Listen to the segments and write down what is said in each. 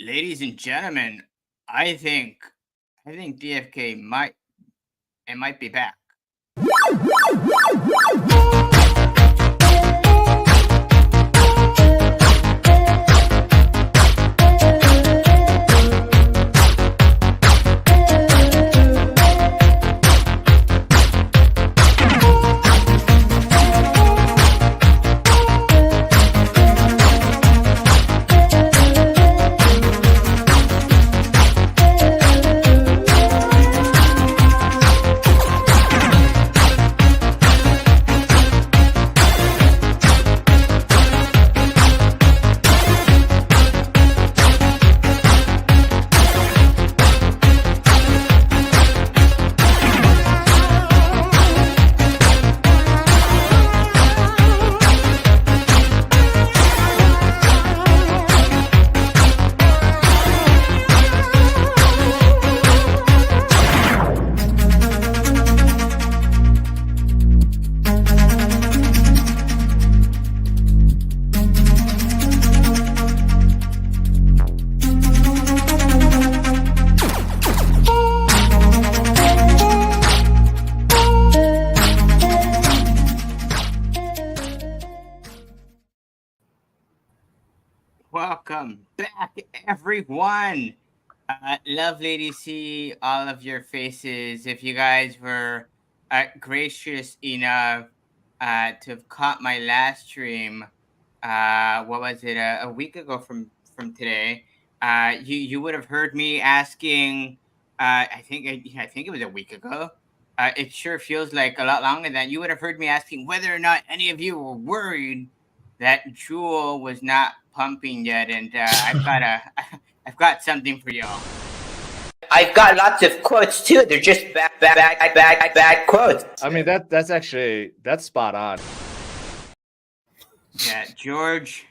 ladies and gentlemen, I think I think DFK might be back. Welcome back, everyone. Lovely to see all of your faces. If you guys were gracious enough to have caught my last stream, what was it, a week ago from today? You would have heard me asking. I think it was a week ago. It sure feels like a lot longer than you would have heard me asking whether or not any of you were worried that Jewel was not pumping yet, and I've got something for y'all. I've got lots of quotes too. They're just bad quotes. I mean that's spot on. Yeah, George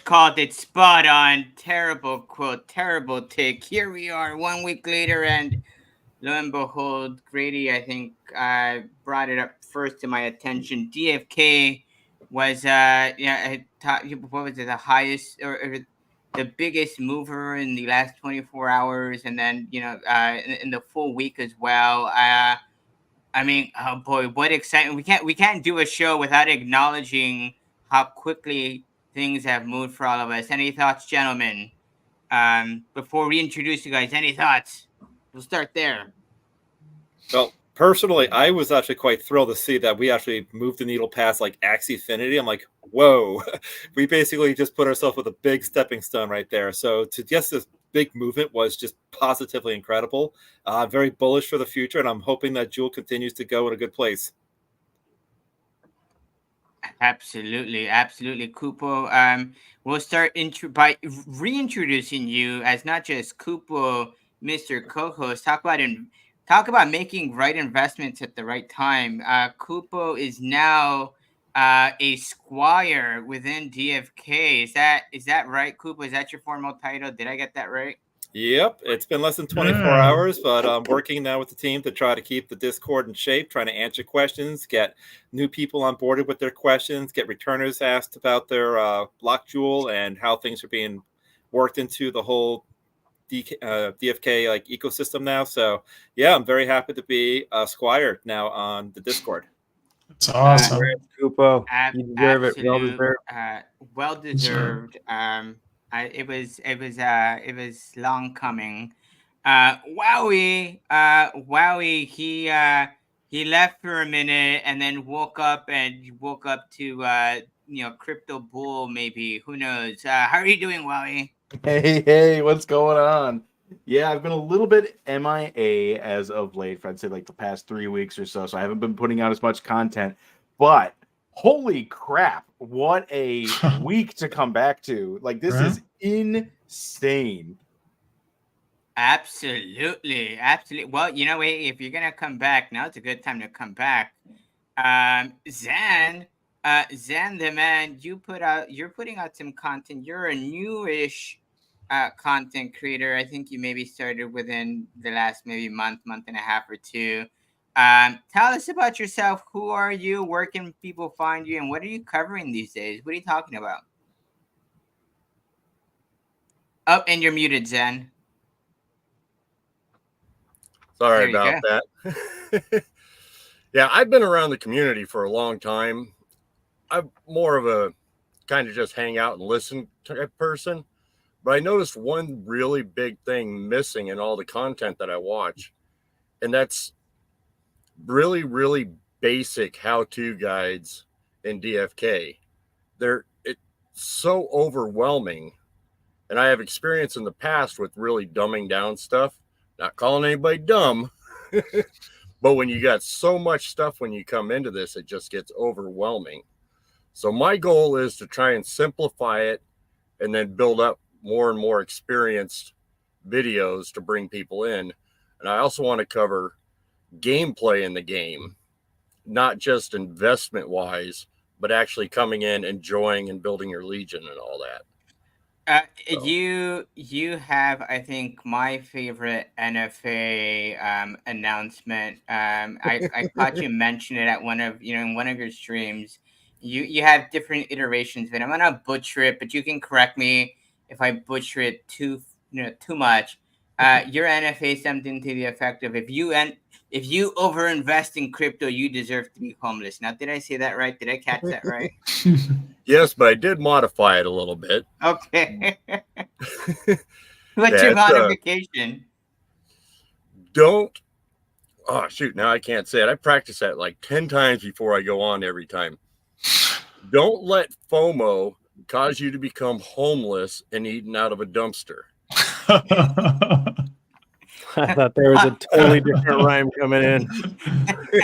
called it spot on. Terrible quote, terrible take. Here we are 1 week later, and lo and behold, Grady, I think, brought it up first to my attention. DFK was what was it, the highest or the biggest mover in the last 24 hours, and then in the full week as well. I mean, oh boy, what excitement! We can't do a show without acknowledging how quickly things have moved for all of us. Any thoughts, gentlemen? Before we introduce you guys, any thoughts? We'll start there. Well, personally, I was actually quite thrilled to see that we actually moved the needle past like Axie-finity. I'm like, whoa, we basically just put ourselves with a big stepping stone right there. So to just this big movement was just positively incredible. Very bullish for the future, and I'm hoping that Jewel continues to go in a good place. Absolutely, Kupo. We'll start by reintroducing you as not just Kupo, Mr. Co-host. Talk about making right investments at the right time. Kupo is now a squire within DFK. Is that right, Kupo? Is that your formal title? Did I get that right? Yep, it's been less than 24 hours, but I'm working now with the team to try to keep the Discord in shape, trying to answer questions, get new people onboarded with their questions, get returners asked about their block jewel and how things are being worked into the whole DFK like ecosystem now. So yeah, I'm very happy to be a squire now on the Discord. That's awesome. Kupo. You deserve it. Well deserved. It was long coming. Wowie, he left for a minute and then woke up to Crypto Bull, maybe, who knows. How are you doing, Wowie? Hey, what's going on? Yeah, I've been a little bit MIA as of late, for I'd say like the past 3 weeks or so. So I haven't been putting out as much content, but holy crap, what a week to come back to. Like, this is insane. Absolutely. Well, if you're going to come back, now it's a good time to come back. Zan, the man, you're putting out some content. You're a newish content creator. I think you maybe started within the last maybe month and a half or two. Tell us about yourself. Who are you? Where can people find you? And what are you covering these days? What are you talking about? Oh, and you're muted, Zen. Sorry There you about that. Yeah, I've been around the community for a long time. I'm more of a kind of just hang out and listen type person. But I noticed one really big thing missing in all the content that I watch. And that's really, really basic how-to guides in DFK. It's so overwhelming. And I have experience in the past with really dumbing down stuff. Not calling anybody dumb. But when you got so much stuff when you come into this, it just gets overwhelming. So my goal is to try and simplify it and then build up more and more experienced videos to bring people in. And I also want to cover gameplay in the game, not just investment wise, but actually coming in, enjoying and building your legion and all that. You have, I think, my favorite NFA announcement. I caught you mention it at in one of your streams. You have different iterations of it. I'm gonna butcher it, but you can correct me if I butcher it too much. Your NFA something to the effect of if you overinvest in crypto, you deserve to be homeless. Now, did I say that right? Did I catch that right? Yes, but I did modify it a little bit. Okay. What's your modification? Don't. Oh, shoot. Now I can't say it. I practice that like 10 times before I go on every time. Don't let FOMO cause you to become homeless and eaten out of a dumpster. I thought there was a totally different rhyme coming in.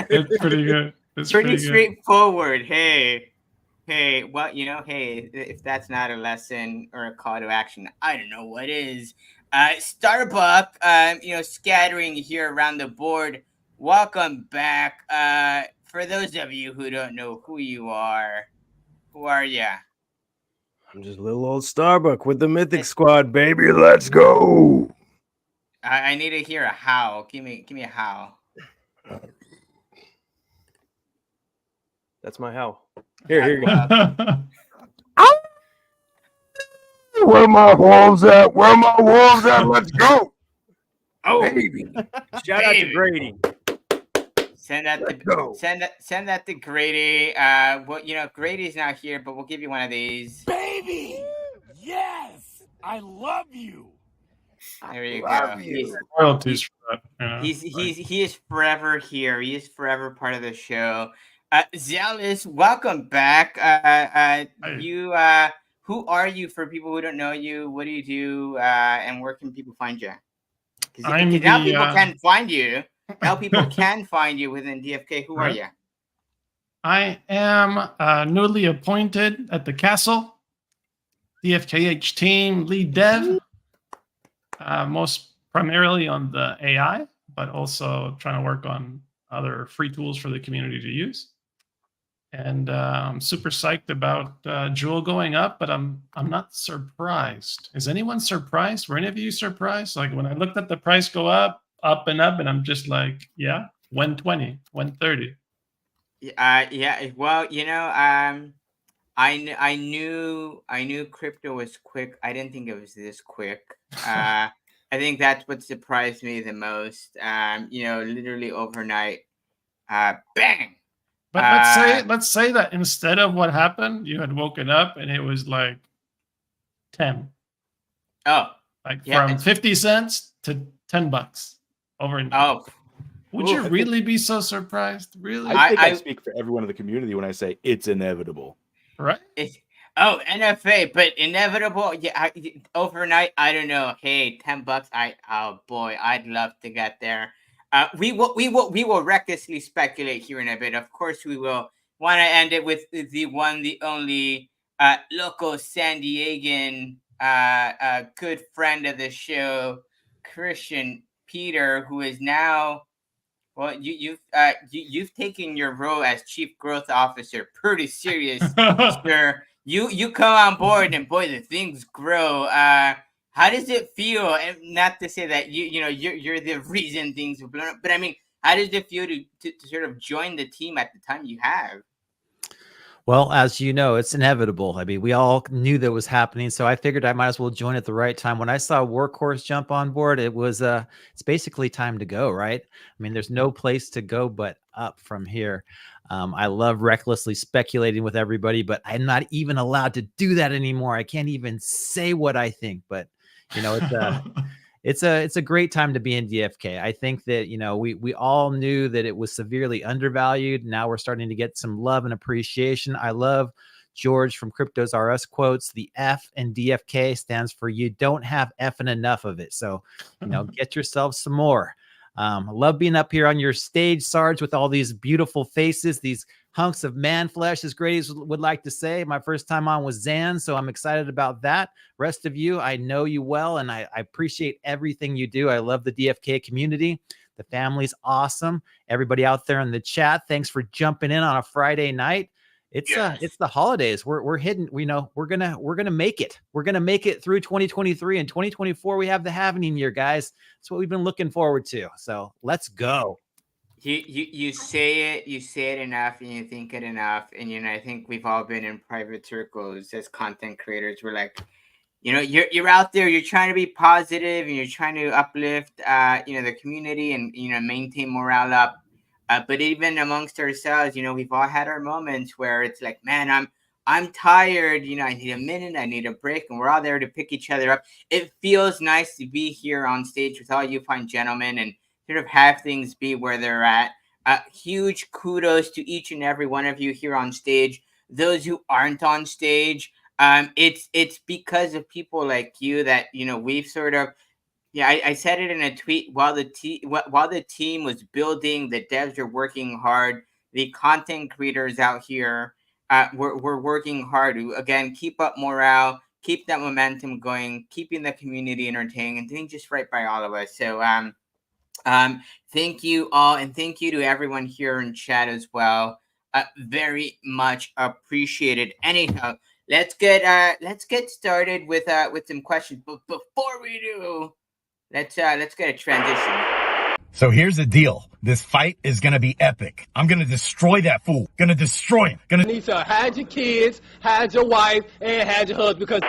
It's pretty good. It's pretty straightforward. Hey, well, hey, if that's not a lesson or a call to action, I don't know what is. Starbuck, scattering here around the board. Welcome back. For those of you who don't know who you are, who are you? I'm just little old Starbuck with the Mythic squad, baby. Let's go. I need to hear a howl. Give me a howl. That's my howl. Here you go. Where my wolves at? Where my wolves at? Let's go. Oh, baby. Shout out to Grady. Send that to Grady. Grady's not here, but we'll give you one of these. Baby, yes, I love you. There you go. Royalties for that. He is forever here. He is forever part of the show. Zealous, welcome back. Who are you for people who don't know you? What do you do? And where can people find you? Because now people can find you. Now people can find you within DFK. Who are you? I am newly appointed at the castle, DFKH team lead dev, most primarily on the AI, but also trying to work on other free tools for the community to use. And I'm super psyched about Jewel going up, but I'm not surprised. Is anyone surprised? Were any of you surprised? Like when I looked at the price go up and up, and I'm just like, yeah, 120, 130. Yeah. Well, I knew crypto was quick. I didn't think it was this quick. I think that's what surprised me the most. Literally overnight, bang. But let's say that instead of what happened, you had woken up and it was like 10. Oh, like from 50 cents to $10 overnight. Oh, would you really be so surprised? Really? I think I speak for everyone in the community when I say it's inevitable. Right? NFA, but inevitable. Yeah, overnight. I don't know. Hey, $10. I'd love to get there. We will recklessly speculate here in a bit. Of course, we will want to end it with the one, the only local San Diegan, good friend of the show, Christian Peter, who is now. Well, you've taken your role as Chief Growth Officer pretty serious, sir. You come on board and boy, the things grow. How does it feel? And not to say that you're the reason things are blown up, but I mean, how does it feel to sort of join the team at the time you have? Well, as you know, it's inevitable. I mean, we all knew that was happening, so I figured I might as well join at the right time. When I saw Workhorse jump on board, it was it's basically time to go, right? I mean, there's no place to go but up from here. I love recklessly speculating with everybody, but I'm not even allowed to do that anymore. I can't even say what I think, but you know, it's a great time to be in DFK. I think that, you know, we all knew that it was severely undervalued. Now we're starting to get some love and appreciation. I love George from Cryptos RS quotes. The F in DFK stands for you don't have effing enough of it. So, you know, get yourself some more. I love being up here on your stage, Sarge, with all these beautiful faces, these hunks of man flesh, as Grady's would like to say. My first time on was Zan, so I'm excited about that. Rest of you, I know you well, and I appreciate everything you do. I love the DFK community. The family's awesome. Everybody out there in the chat, thanks for jumping in on a Friday night. It's the holidays. We're hidden. We know we're gonna make it. We're gonna make it through 2023 and 2024. We have the halvening year, guys. That's what we've been looking forward to. So let's go. You say it enough, and you think it enough, and you know, I think we've all been in private circles as content creators. We're like, you know, you're out there, you're trying to be positive, and you're trying to uplift you know, the community, and you know, maintain morale up. But even amongst ourselves, you know, we've all had our moments where it's like, man, I'm tired, you know, I need a minute, I need a break, and we're all there to pick each other up. It feels nice to be here on stage with all you fine gentlemen and sort of have things be where they're at. Huge kudos to each and every one of you here on stage. Those who aren't on stage, it's because of people like you that, you know, we've sort of, yeah, I said it in a tweet. While the team was building, the devs are working hard. The content creators out here, we're working hard to again keep up morale, keep that momentum going, keeping the community entertained, and doing just right by all of us. So thank you all, and thank you to everyone here in chat as well. Very much appreciated. Anyhow, let's get started with some questions. But before we do, let's get a transition. So here's the deal. This fight is gonna be epic. I'm gonna destroy that fool. Gonna destroy him. Gonna need to hide your kids, hide your wife, and hide your husband because.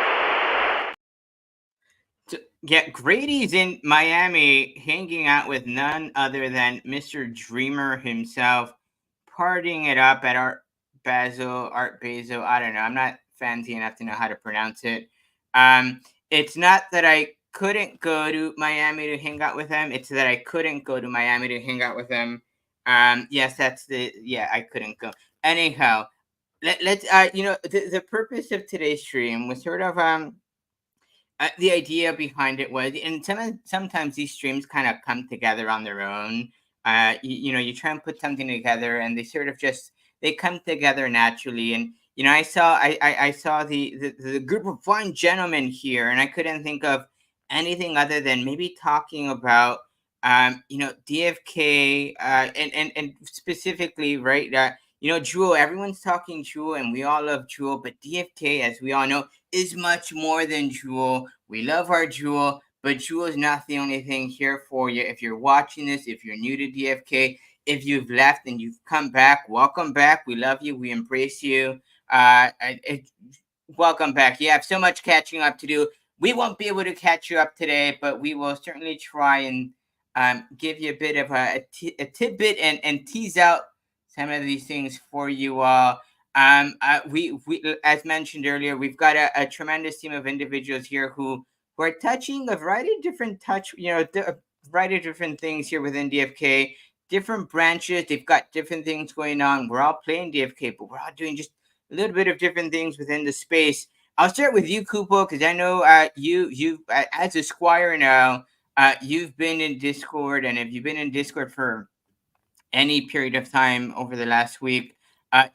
Yeah, Grady's in Miami hanging out with none other than Mr. Dreamer himself, partying it up at Art Basel. I don't know. I'm not fancy enough to know how to pronounce it. It's not that I couldn't go to Miami to hang out with him. It's that I couldn't go to Miami to hang out with him. Yes, I couldn't go. Anyhow, let's you know, the purpose of today's stream was sort of the idea behind it was, and sometimes these streams kind of come together on their own. You know, you try and put something together, and they sort of just they come together naturally. And you know, I saw the group of fine gentlemen here, and I couldn't think of anything other than maybe talking about you know, DFK and specifically, right, you know, Jewel. Everyone's talking Jewel, and we all love Jewel, but DFK, as we all know, is much more than Jewel. We love our Jewel, but Jewel is not the only thing here for you. If you're watching this, if you're new to DFK, if you've left and you've come back, welcome back. We love you. We embrace you. Welcome back. You have so much catching up to do. We won't be able to catch you up today, but we will certainly try and give you a bit of a tidbit and tease out some of these things for you all. We as mentioned earlier, we've got a tremendous team of individuals here who are touching a variety of different a variety of different things here within DFK, different branches. They've got different things going on. We're all playing DFK, but we're all doing just a little bit of different things within the space. I'll start with you, Kupo, because I know you as a squire now, you've been in Discord, and if you've been in Discord for any period of time over the last week,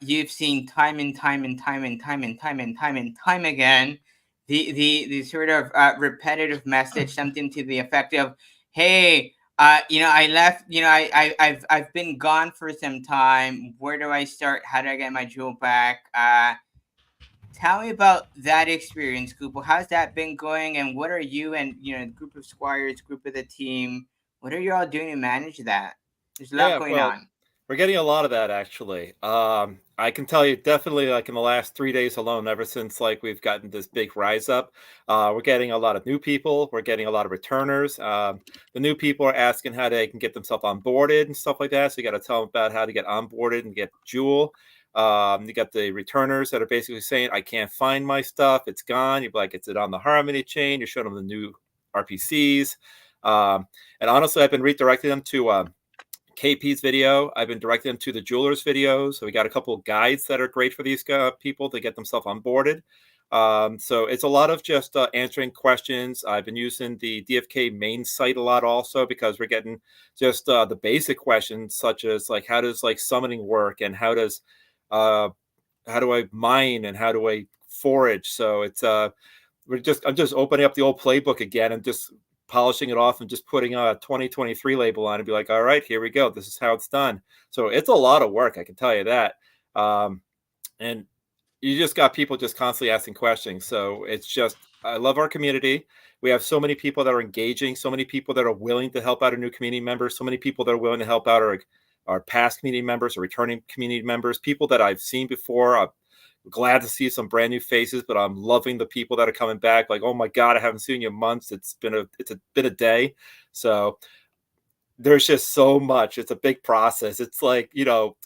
you've seen time and time and time and time and time and time and time again the sort of repetitive message, something to the effect of, "Hey, you know, I left. You know, I've been gone for some time. Where do I start? How do I get my jewel back?" Tell me about that experience, Kupo. How's that been going, and what are you and you know, group of squires, group of the team? What are you all doing to manage that? There's a lot going on. We're getting a lot of that actually. I can tell you definitely like in the last 3 days alone, ever since like we've gotten this big rise up, we're getting a lot of new people. We're getting a lot of returners. The new people are asking how they can get themselves onboarded and stuff like that. So you got to tell them about how to get onboarded and get Jewel. You got the returners that are basically saying, "I can't find my stuff. It's gone." You're like, "Is it on the Harmony chain?" You're showing them the new RPCs. And honestly, I've been redirecting them to KP's video. I've been directing them to the jewelers videos. So we got a couple of guides that are great for these people to get themselves onboarded. So it's a lot of just answering questions. I've been using the DFK main site a lot also because we're getting just the basic questions such as like how does like summoning work and uh, how do I mine and how do I forage. So it's I'm just opening up the old playbook again and just polishing it off and just putting a 2023 label on and be like, all right, here we go. This is how it's done. So it's a lot of work, I can tell you that. And you just got people just constantly asking questions. So it's just, I love our community. We have so many people that are engaging, so many people that are willing to help out our new community members, so many people that are willing to help out our past community members or returning community members, people that I've seen before. I'm glad to see some brand new faces, but I'm loving the people that are coming back. Like, oh my God, I haven't seen you in months. It's been a day. So there's just so much. It's a big process. It's like,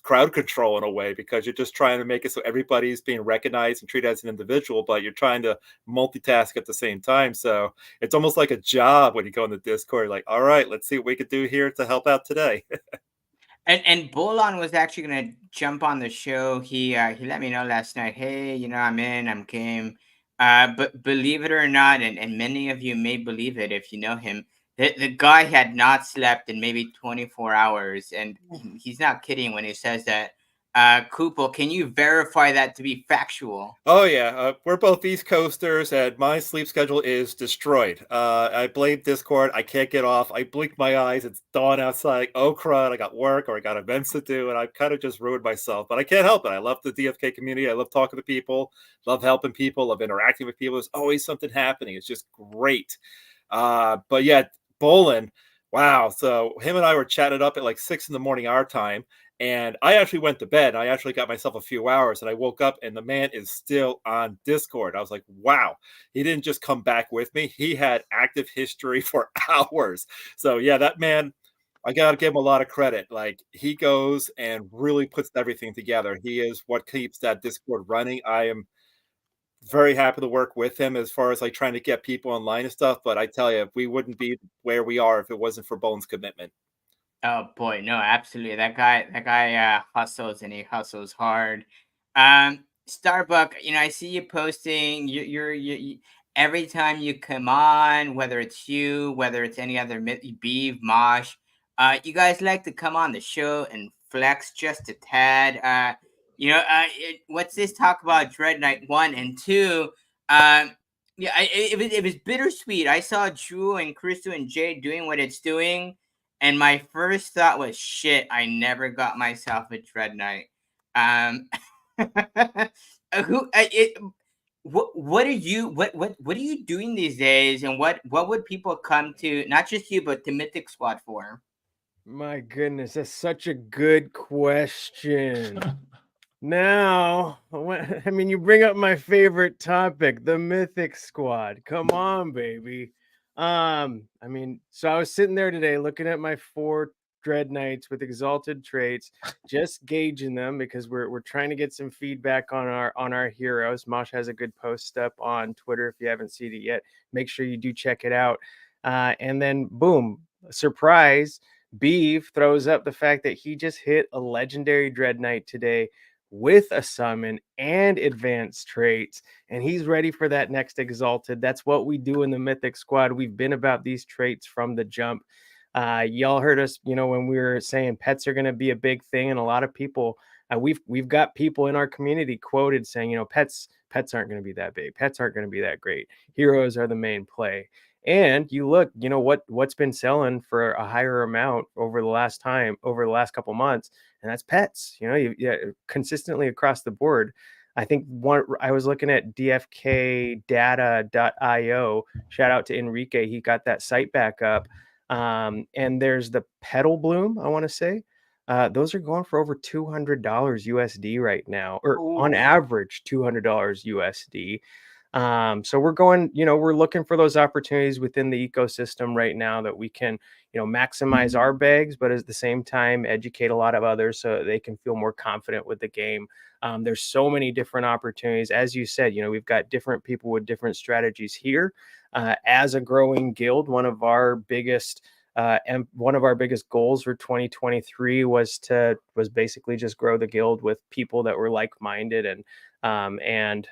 crowd control in a way, because you're just trying to make it so everybody's being recognized and treated as an individual, but you're trying to multitask at the same time. So it's almost like a job when you go in the Discord, like, all right, let's see what we could do here to help out today. And Bolon was actually gonna jump on the show. He let me know last night. Hey, I'm game. But believe it or not, and many of you may believe it if you know him. The guy had not slept in maybe 24 hours, and he's not kidding when he says that. Kupo, can you verify that to be factual? Oh yeah, we're both East Coasters, and my sleep schedule is destroyed. I blame Discord. I can't get off. I blink my eyes. It's dawn outside. Oh crud! I got work or I got events to do, and I've kind of just ruined myself. But I can't help it. I love the DFK community. I love talking to people. Love helping people. Love interacting with people. There's always something happening. It's just great. But yeah, Bolin. Wow. So him and I were chatted up at like 6 in the morning our time. And I actually went to bed. I actually got myself a few hours and I woke up and the man is still on Discord. I was like, wow, he didn't just come back with me. He had active history for hours. So yeah, that man, I got to give him a lot of credit. Like he goes and really puts everything together. He is what keeps that Discord running. I am very happy to work with him as far as like trying to get people online and stuff. But I tell you, we wouldn't be where we are if it wasn't for Bones' commitment. Oh boy, no, absolutely. That guy hustles and he hustles hard. Starbuck, I see you posting. Every time you come on, whether it's you, whether it's any other Beeve, Mosh, you guys like to come on the show and flex just a tad. What's this talk about Dread Knight 1 and 2? Yeah, it was bittersweet. I saw Drew and Crystal and Jade doing what it's doing. And my first thought was, shit, I never got myself a Dread Knight. Um, who it what are you what are you doing these days, and what would people come to, not just you but to Mythic Squad for? My goodness, that's such a good question. Now, you bring up my favorite topic, the Mythic Squad. Come on, baby. So I was sitting there today looking at my 4 Dread Knights with exalted traits, just gauging them because we're trying to get some feedback on our heroes. Mosh has a good post up on Twitter. If you haven't seen it yet, make sure you do check it out. And then boom, surprise, Beeve throws up the fact that he just hit a legendary Dread Knight today with a summon and advanced traits, and he's ready for that next exalted. That's what we do in the Mythic Squad. We've been about these traits from the jump. Y'all heard us, when we were saying pets are going to be a big thing, and a lot of people, we've got people in our community quoted saying, pets aren't going to be that big. Pets aren't going to be that great. Heroes are the main play. And you look, what's been selling for a higher amount over the last couple months, and that's pets. Consistently across the board. I think I was looking at dfkdata.io. Shout out to Enrique. He got that site back up. And there's the Petal Bloom, I want to say. those are going for over $200 USD right now, or on Ooh. average $200 USD. So we're going, we're looking for those opportunities within the ecosystem right now that we can, maximize our bags, but at the same time educate a lot of others so that they can feel more confident with the game. There's so many different opportunities, as you said. We've got different people with different strategies here. As a growing guild, one of our biggest goals for 2023 was basically just grow the guild with people that were like-minded and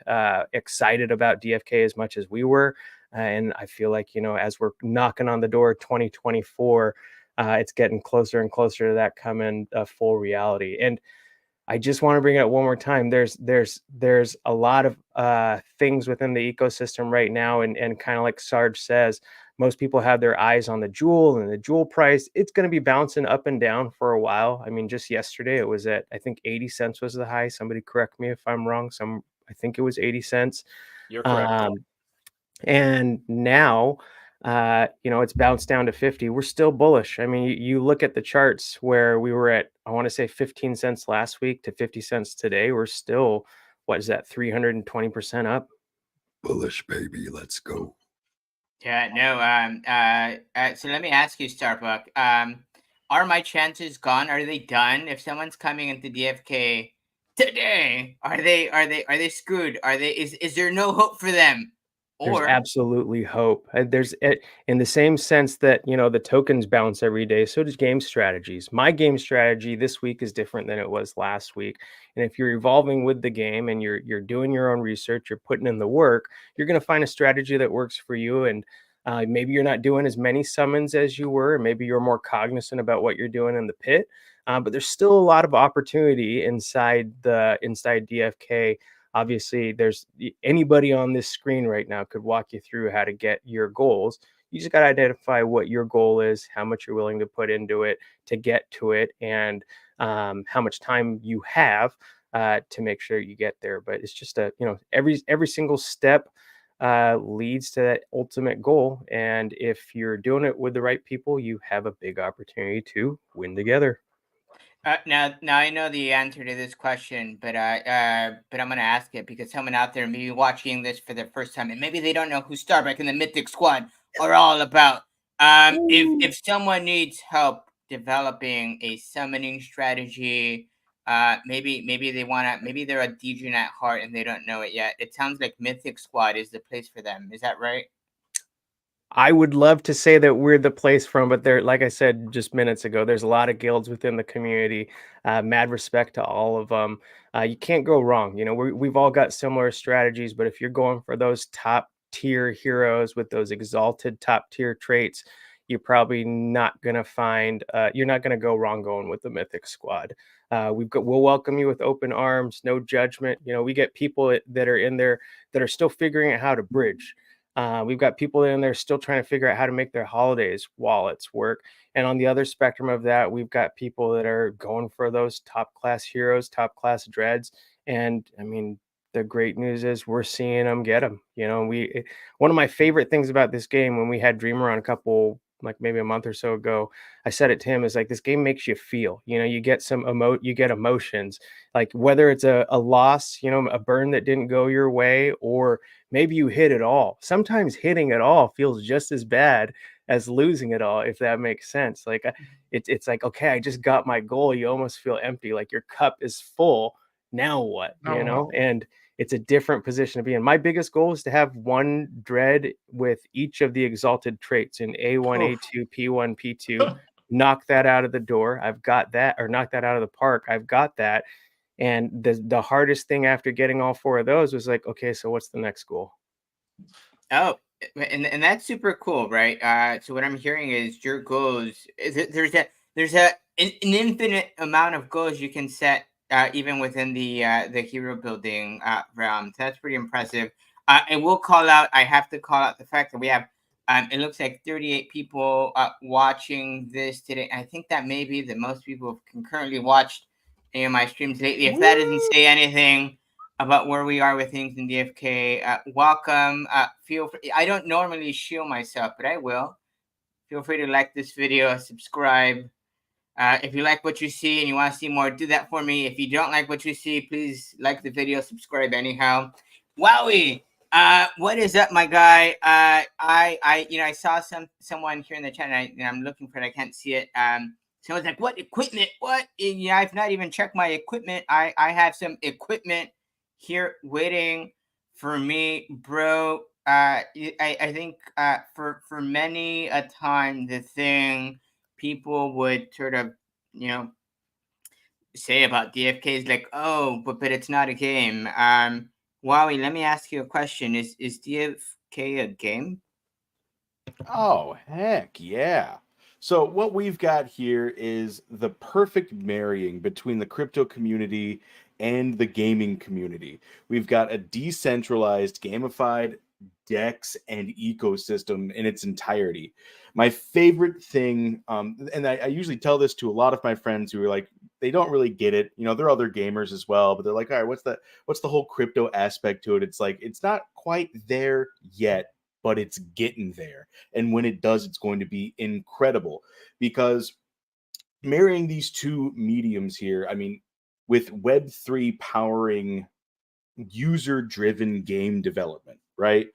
excited about DFK as much as we were. And I feel like, as we're knocking on the door of 2024, it's getting closer and closer to that coming full reality. And I just want to bring it up one more time. There's a lot of things within the ecosystem right now, and kind of like Sarge says, most people have their eyes on the jewel and the jewel price. It's going to be bouncing up and down for a while. I mean, just yesterday it was at, I think 80 cents was the high. Somebody correct me if I'm wrong. I think it was 80 cents. You're correct. And now, it's bounced down to 50. We're still bullish. I mean, you look at the charts where we were at, I want to say 15 cents last week to 50 cents today. We're still, what is that, 320% up? Bullish, baby. Let's go. Yeah, no. So let me ask you, Starbuck. Are my chances gone? Are they done? If someone's coming into DFK today, are they screwed? Is there no hope for them? There's Or absolutely hope. In the same sense that, the tokens bounce every day, so does game strategies. My game strategy this week is different than it was last week. And if you're evolving with the game and you're doing your own research, you're putting in the work, you're going to find a strategy that works for you. And maybe you're not doing as many summons as you were. Maybe you're more cognizant about what you're doing in the pit. But there's still a lot of opportunity inside DFK. Obviously, there's anybody on this screen right now could walk you through how to get your goals. You just got to identify what your goal is, how much you're willing to put into it to get to it, and how much time you have to make sure you get there. But it's just every single step leads to that ultimate goal. And if you're doing it with the right people, you have a big opportunity to win together. now I know the answer to this question, but I'm gonna ask it because someone out there may be watching this for the first time, and maybe they don't know who Starbuck and the Mythic Squad are all about. If someone needs help developing a summoning strategy, maybe they're a DJ at heart and they don't know it yet. It sounds like Mythic Squad is the place for them. Is that right? I would love to say that we're the place from, but there, like I said just minutes ago, there's a lot of guilds within the community. Mad respect to all of them. You can't go wrong. We've all got similar strategies, but if you're going for those top tier heroes with those exalted top tier traits, you're probably not gonna find. You're not gonna go wrong going with the Mythic Squad. We'll welcome you with open arms, no judgment. We get people that are in there that are still figuring out how to bridge. We've got people in there still trying to figure out how to make their holidays wallets work. And on the other spectrum of that, we've got people that are going for those top class heroes, top class dreads. And I mean, the great news is we're seeing them get them. One of my favorite things about this game, when we had Dreamer on like maybe a month or so ago, I said it to him, is like, this game makes you feel, you get you get emotions, like whether it's a loss, a burn that didn't go your way, or maybe you hit it all. Sometimes hitting it all feels just as bad as losing it all, if that makes sense. Like it's like, okay, I just got my goal. You almost feel empty, like your cup is full. Now what? And it's a different position to be in. My biggest goal is to have one dread with each of the exalted traits in A1, A2, P1, P2. Knock that out of the door. I've got that, or knock that out of the park. I've got that. And the hardest thing after getting all four of those was like, okay, so what's the next goal? Oh, and that's super cool, right? So what I'm hearing is your goals. There's an infinite amount of goals you can set, even within the hero building realm. So that's pretty impressive. And I have to call out the fact that we have. It looks like 38 people watching this today. I think that may be the most people have concurrently watched any of my streams lately. If that doesn't say anything about where we are with things in DFK, welcome. Feel free. I don't normally shield myself, but I will. Feel free to like this video, subscribe, If you like what you see and you want to see more, do that for me. If you don't like what you see, please like the video, subscribe anyhow. Wowie, what is up, my guy? I saw someone here in the chat, and I'm looking for it. I can't see it. Someone's like, "What equipment? What?" Yeah, I've not even checked my equipment. I have some equipment here waiting for me, bro. I think for many a time the thing people would sort of, say about DFK is like, oh, but it's not a game. Wowie, let me ask you a question. Is DFK a game? Oh, heck yeah. So, what we've got here is the perfect marrying between the crypto community and the gaming community. We've got a decentralized, gamified DEX and ecosystem in its entirety. My favorite thing, and I usually tell this to a lot of my friends who are like, they don't really get it. They're other gamers as well, but they're like, all right, what's the whole crypto aspect to it? It's like, it's not quite there yet, but it's getting there. And when it does, it's going to be incredible, because marrying these two mediums here, I mean, with Web3 powering user-driven game development, right?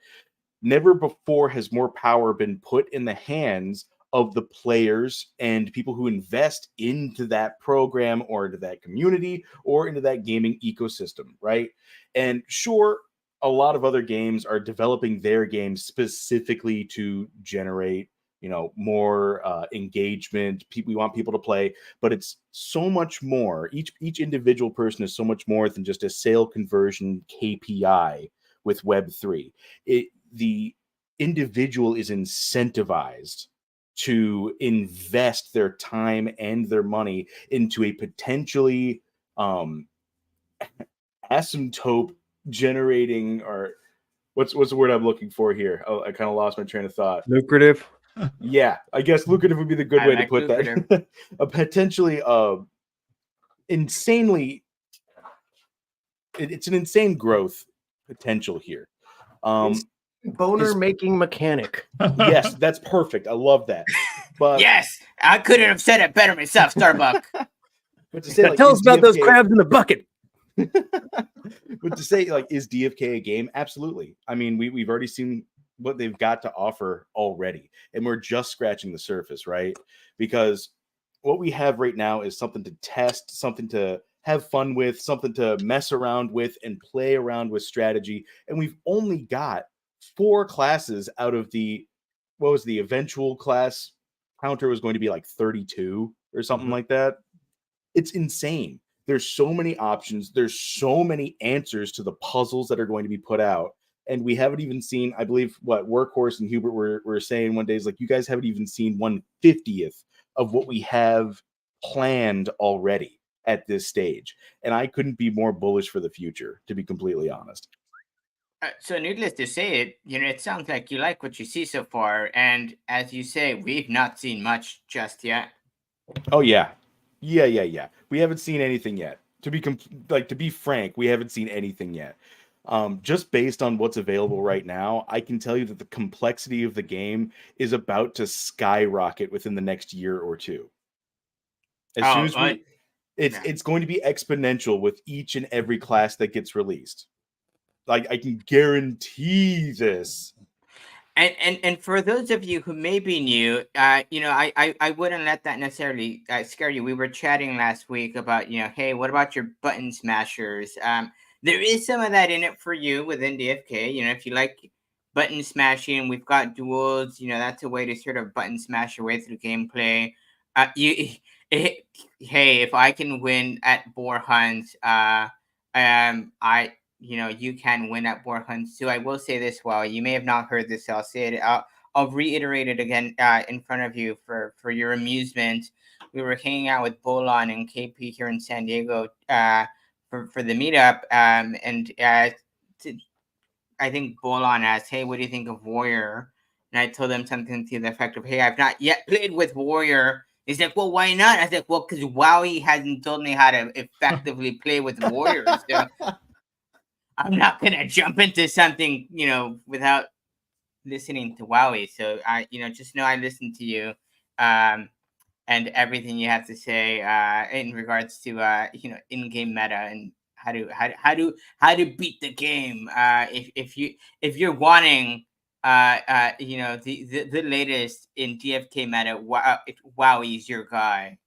Never before has more power been put in the hands of the players and people who invest into that program or into that community or into that gaming ecosystem, right? And sure, a lot of other games are developing their games specifically to generate, more engagement. We want people to play, but it's so much more. Each individual person is so much more than just a sale conversion KPI with Web3. The individual is incentivized to invest their time and their money into a potentially asymptote generating, or what's the word I'm looking for here? Oh, I kind of lost my train of thought. Lucrative. Yeah, I guess lucrative would be the good way to put that. A potentially insanely, it's an insane growth potential here. Boner making mechanic. Yes, that's perfect. I love that. But yes, I couldn't have said it better myself, Starbuck. But to say, tell us about those crabs in the bucket. But to say, like, is DFK a game? Absolutely. I mean, we've already seen what they've got to offer already, and we're just scratching the surface, right? Because what we have right now is something to test, something to have fun with, something to mess around with and play around with strategy. And we've only got 4 classes out of the, what was the eventual class counter was going to be like 32 or something like that. It's insane. There's so many options. There's so many answers to the puzzles that are going to be put out. And we haven't even seen, I believe, what Workhorse and Hubert were saying one day is like, you guys haven't even seen 1/50th of what we have planned already at this stage. And I couldn't be more bullish for the future, to be completely honest. So needless to say, it sounds like you like what you see so far. And as you say, we've not seen much just yet. Oh, yeah. Yeah. We haven't seen anything yet. To be frank, we haven't seen anything yet. Just based on what's available right now, I can tell you that the complexity of the game is about to skyrocket within the next year or two. As soon as it's going to be exponential with each and every class that gets released. Like, I can guarantee this. And for those of you who may be new, I wouldn't let that necessarily scare you. We were chatting last week about, hey, what about your button smashers? There is some of that in it for you within DFK. If you like button smashing, we've got duels. That's a way to sort of button smash your way through gameplay. Hey, if I can win at boar hunts, you can win at boar hunts too. I will say this, well, you may have not heard this, so I'll say it. I'll reiterate it again in front of you for your amusement. We were hanging out with Bolon and KP here in San Diego for the meetup, and I think Bolon asked, hey, what do you think of Warrior? And I told him something to the effect of, hey, I've not yet played with Warrior. He's like, well, why not? I was like, well, because Wowie hasn't told me how to effectively play with Warriors. So I'm not going to jump into something, without listening to Wowie. So just know I listened to you. and everything you have to say in regards to in-game meta and how to beat the game. If you're wanting the latest in DFK meta, Wowie's your guy.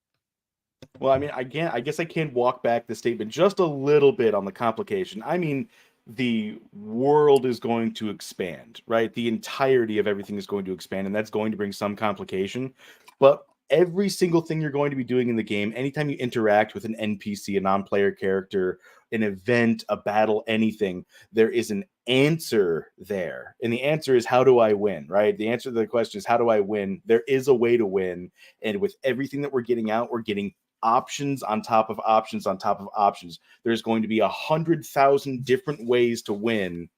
Well, I mean, I guess I can walk back the statement just a little bit on the complication. I mean, the world is going to expand, right? The entirety of everything is going to expand, and that's going to bring some complication. But every single thing you're going to be doing in the game, anytime you interact with an NPC, a non-player character, an event, a battle, anything, there is an answer there. And the answer is, how do I win, right? The answer to the question is, how do I win? There is a way to win. And with everything that we're getting out, we're getting options on top of options on top of options. There's going to be 100,000 different ways to win.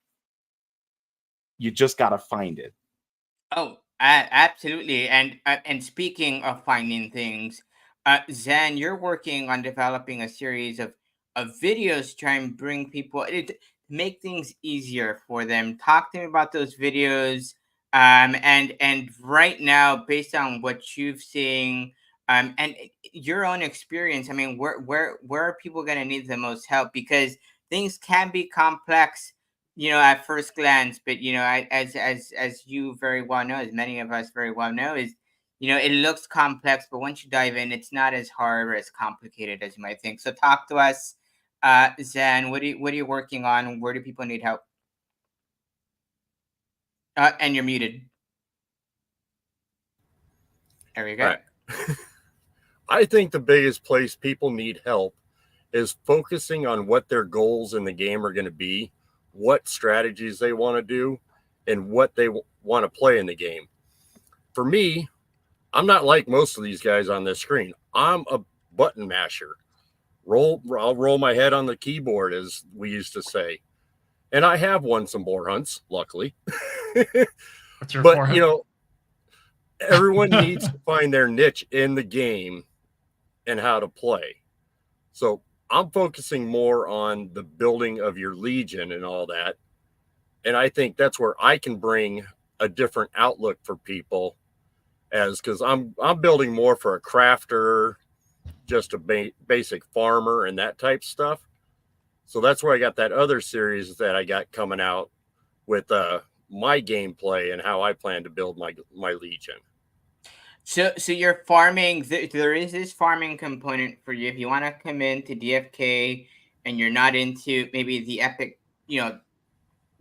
You just got to find it. Oh, absolutely. And speaking of finding things, Zen, you're working on developing a series of videos to try and bring people make things easier for them. Talk to me about those videos. And right now, based on what you've seen, and your own experience, I mean, where are people going to need the most help? Because things can be complex, at first glance, but as you very well know, as many of us very well know, is it looks complex, but once you dive in, it's not as hard or as complicated as you might think. So talk to us, Zen. What are you working on? Where do people need help? And you're muted. There you go. Right. I think the biggest place people need help is focusing on what their goals in the game are going to be, what strategies they want to do, and what they want to play in the game. For me, I'm not like most of these guys on this screen. I'm a button masher. I'll roll my head on the keyboard, as we used to say. And I have won some boar hunts, luckily. What's your But, forehead? everyone needs to find their niche in the game and how to play. So I'm focusing more on the building of your legion and all that. And I think that's where I can bring a different outlook for people, because I'm building more for a crafter, just a basic farmer and that type stuff. So that's where I got that other series that I got coming out with my gameplay and how I plan to build my legion. So you're farming. There is this farming component for you if you want to come into DFK and you're not into maybe the epic,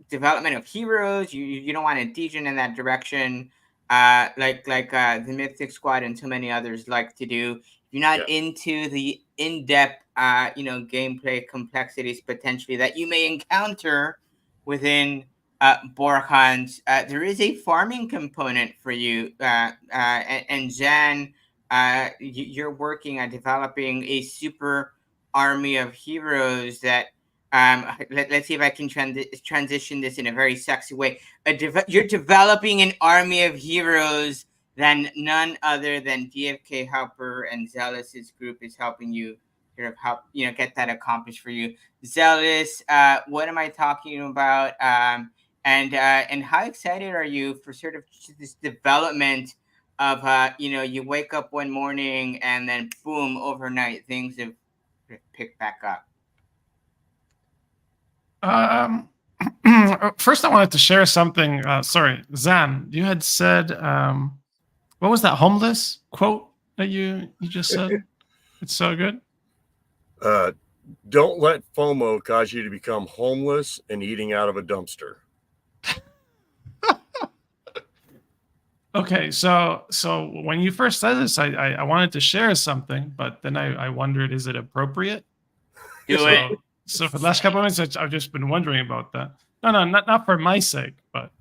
development of heroes. You don't want to degen in that direction, like the Mythic Squad and so many others like to do. If you're not into the in-depth, gameplay complexities potentially that you may encounter within Borkhans, there is a farming component for you. And Jan, you're working on developing a super army of heroes that let's see if I can transition this in a very sexy way. You're developing an army of heroes that none other than DFK Helper and Zealous's group is helping you help get that accomplished for you. Zealous, what am I talking about? And how excited are you for sort of this development of you wake up one morning and then boom, overnight things have picked back up. First, I wanted to share something. Sorry, Zan, you had said, what was that homeless quote that you just said? It's so good. Don't let FOMO cause you to become homeless and eating out of a dumpster. Okay, so when you first said this, I wanted to share something, but then I wondered, is it appropriate? Do it. So for the last couple of minutes, I've just been wondering about that. No, not for my sake, but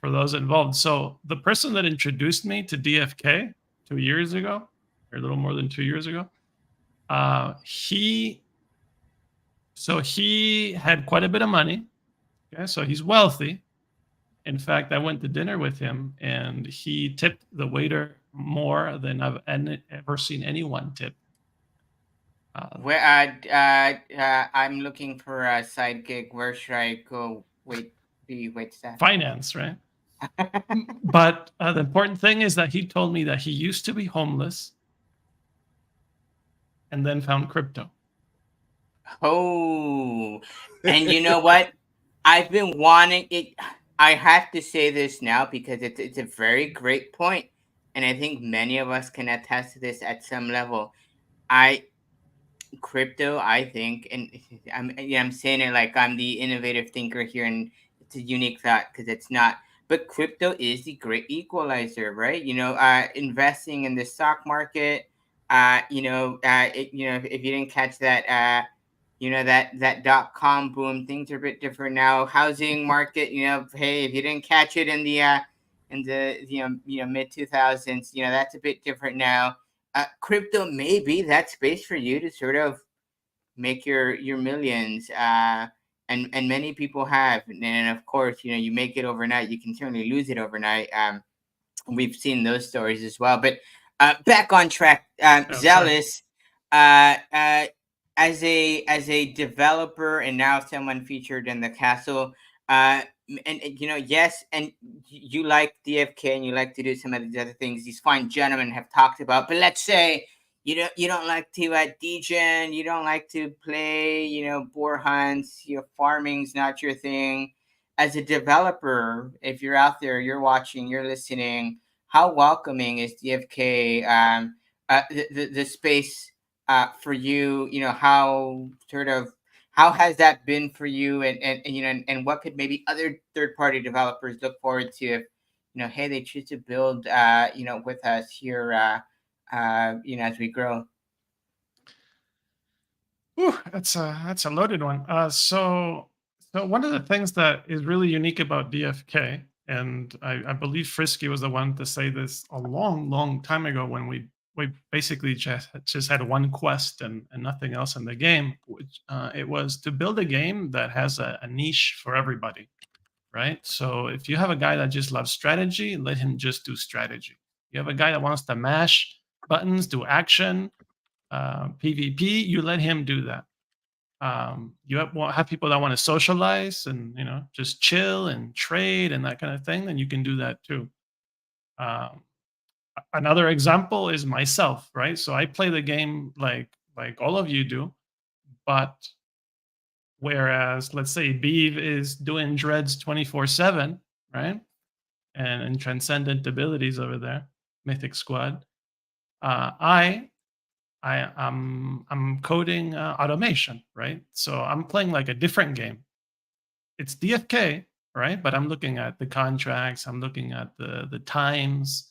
for those involved. So the person that introduced me to DFK 2 years ago, or a little more than 2 years ago, he had quite a bit of money. Okay, so he's wealthy. In fact, I went to dinner with him, and he tipped the waiter more than I've ever seen anyone tip. I'm looking for a side gig. Where should I go? Wait staff. Finance, right? But the important thing is that he told me that he used to be homeless, and then found crypto. Oh, and you know what? I've been wanting it. I have to say this now because it's a very great point, and I think many of us can attest to this at some level. I crypto, I think, and I'm saying it like I'm the innovative thinker here, and it's a unique thought because it's not. But crypto is the great equalizer, right? Investing in the stock market. If you didn't catch that, that .com boom, things are a bit different now. Housing market, hey, if you didn't catch it in the mid 2000s, that's a bit different now. Crypto may be that space for you to sort of make your millions, and many people have, and of course, you make it overnight, you can certainly lose it overnight. We've seen those stories as well. But back on track, Zealous, as a developer and now someone featured in the castle, yes, and you like DFK and you like to do some of these other things these fine gentlemen have talked about. But let's say you don't like to degen, you don't like to play boar hunts, farming's not your thing. As a developer, if you're out there, you're watching, you're listening, how welcoming is DFK, the space for you? How has that been for you, and what could maybe other third party developers look forward to if hey, they choose to build with us here as we grow? Whew, that's a loaded one. So one of the things that is really unique about DFK, and I believe Frisky was the one to say this a long time ago when we basically just had one quest and nothing else in the game, which it was to build a game that has a niche for everybody, right? So if you have a guy that just loves strategy, let him just do strategy. You have a guy that wants to mash buttons, do action, PvP, you let him do that. You have people that want to socialize and just chill and trade and that kind of thing, then you can do that too. Another example is myself, right? So I play the game like all of you do, but whereas let's say Beeve is doing dreads 24/7, right? And transcendent abilities over there, Mythic Squad. I'm coding automation, right? So I'm playing like a different game. It's DFK, right? But I'm looking at the contracts. I'm looking at the times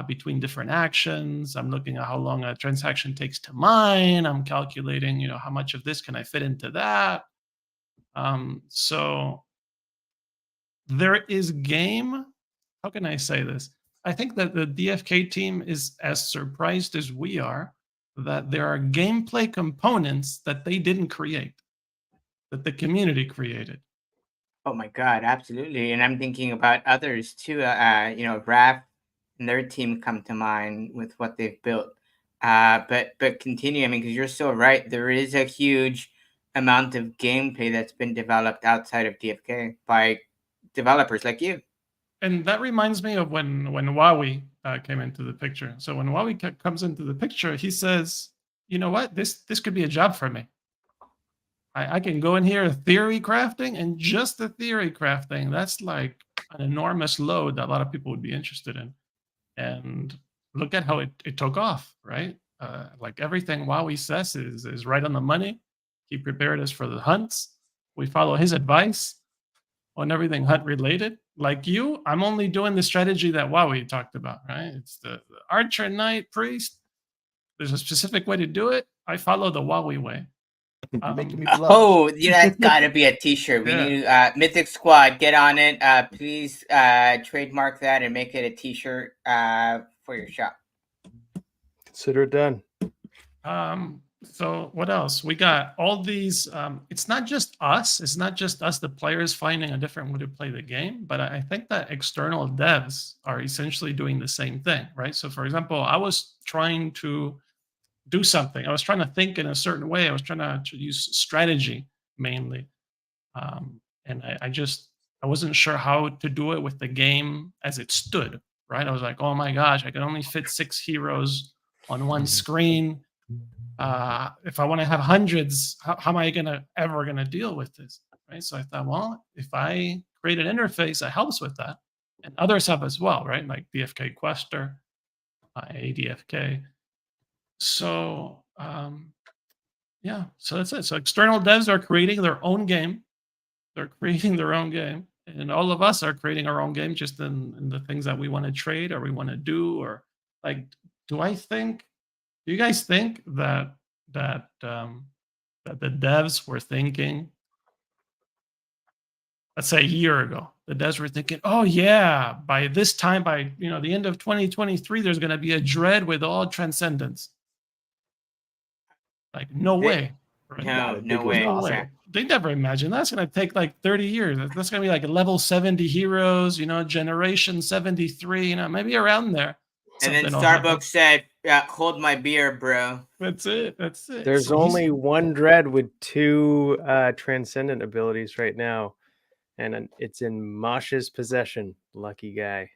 between different actions. I'm looking at how long a transaction takes to mine. I'm calculating, how much of this can I fit into that. So there is game. How can I say this? I think that the DFK team is as surprised as we are that there are gameplay components that they didn't create, that the community created. Oh my God, absolutely. And I'm thinking about others too. Raph and their team come to mind with what they've built. But continue. I mean, because you're so right. There is a huge amount of gameplay that's been developed outside of DFK by developers like you. And that reminds me of when Huawei came into the picture. So when Huawei comes into the picture, he says, "You know what? This could be a job for me. I can go in here theory crafting, and just the theory crafting, that's like an enormous load that a lot of people would be interested in." And look at how it took off, right? Like everything Huawei says is right on the money. He prepared us for the hunts. We follow his advice on everything hunt related. Like you, I'm only doing the strategy that Huawei talked about, right? It's the archer, knight, priest. There's a specific way to do it. I follow the Huawei way. Making me blush. Oh, that's got to be a T-shirt. We Yeah. need Mythic Squad. Get on it. Please trademark that and make it a T-shirt for your shop. Consider it done. So what else? We got all these. It's not just us. It's not just us, the players, finding a different way to play the game. But I think that external devs are essentially doing the same thing, right? So, for example, I was trying to do something. I was trying to think in a certain way. I was trying to use strategy mainly, and I wasn't sure how to do it with the game as it stood. Right? I was like, oh my gosh, I can only fit 6 heroes on one screen. If I want to have hundreds, how am I ever gonna deal with this? Right. So I thought, well, if I create an interface that helps with that, and others have as well, right? Like DFK Quester, ADFK. So yeah, so that's it. So external devs are creating their own game. They're creating their own game, and all of us are creating our own game, just in the things that we want to trade or we want to do, or like. Do you guys think that that the devs were thinking, let's say a year ago, the devs were thinking, oh yeah, by this time, by the end of 2023, there's going to be a dread with all transcendence? Like, no way. Right? No way. No way. They never imagined that's going to take like 30 years. That's going to be like level 70 heroes, generation 73, maybe around there. And then Starbucks said, hold my beer, bro. That's it. There's only one dread with 2 transcendent abilities right now, and it's in Mosh's possession. Lucky guy.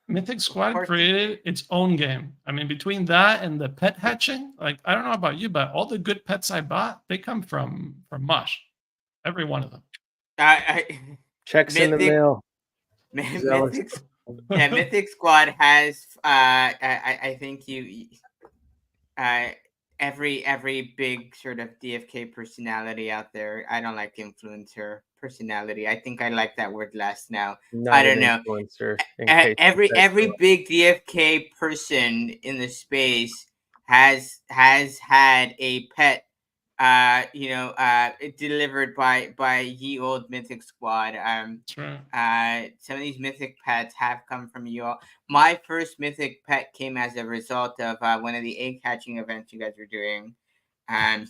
Mythic Squad created its own game. I mean, between that and the pet hatching, like, I don't know about you, but all the good pets I bought, they come from Mosh. Every one of them. Checks in the mail. Mythic Squad has I think every big sort of DFK personality out there. I don't like influencer personality. I think I like that word less now. I don't know. Every big DFK person in the space has had a pet delivered by ye old Mythic Squad. Sure. Some of these Mythic pets have come from you all. My first Mythic pet came as a result of one of the egg hatching events you guys were doing.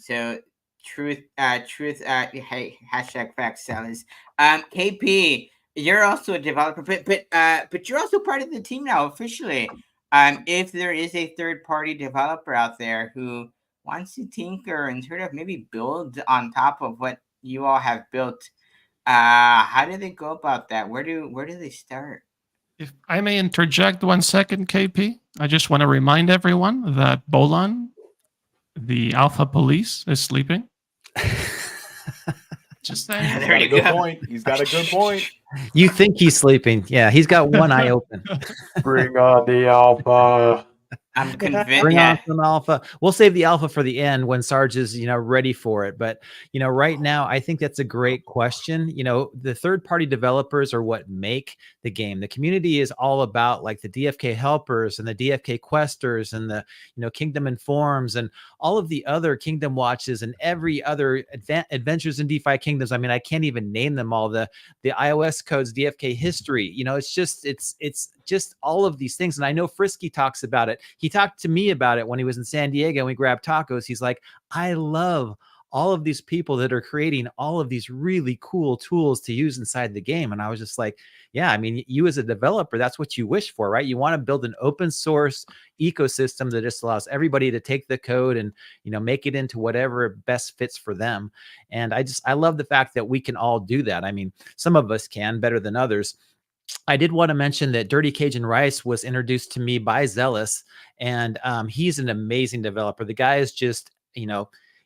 So truth, hey, hashtag facts sellers. KP, you're also a developer, but you're also part of the team now officially. If there is a third party developer out there who wants to tinker and sort of maybe build on top of what you all have built, how do they go about that? Where do they start? If I may interject 1 second, KP, I just want to remind everyone that Bolan, the Alpha Police, is sleeping. Just saying. There you go. He's got a good point. You think he's sleeping? Yeah, he's got one eye open. Bring on the alpha. I'm convinced. Bring on some alpha. We'll save the alpha for the end when Sarge is, ready for it. But, right now, I think that's a great question. The third-party developers are what make the game. The community is all about like the DFK helpers and the DFK questers and the, Kingdom Informs and all of the other Kingdom Watches and every other adventures in DeFi Kingdoms. I mean, I can't even name them all. The iOS codes, DFK history. It's just all of these things. And I know Frisky talks about it. He talked to me about it when he was in San Diego and we grabbed tacos. He's like, I love all of these people that are creating all of these really cool tools to use inside the game. And I was just like, yeah, I mean, you as a developer, that's what you wish for, right? You want to build an open source ecosystem that just allows everybody to take the code and, make it into whatever best fits for them. And I love the fact that we can all do that. I mean, some of us can better than others. I did want to mention that Dirty Cajun Rice was introduced to me by Zealous, and he's an amazing developer. The guy is just,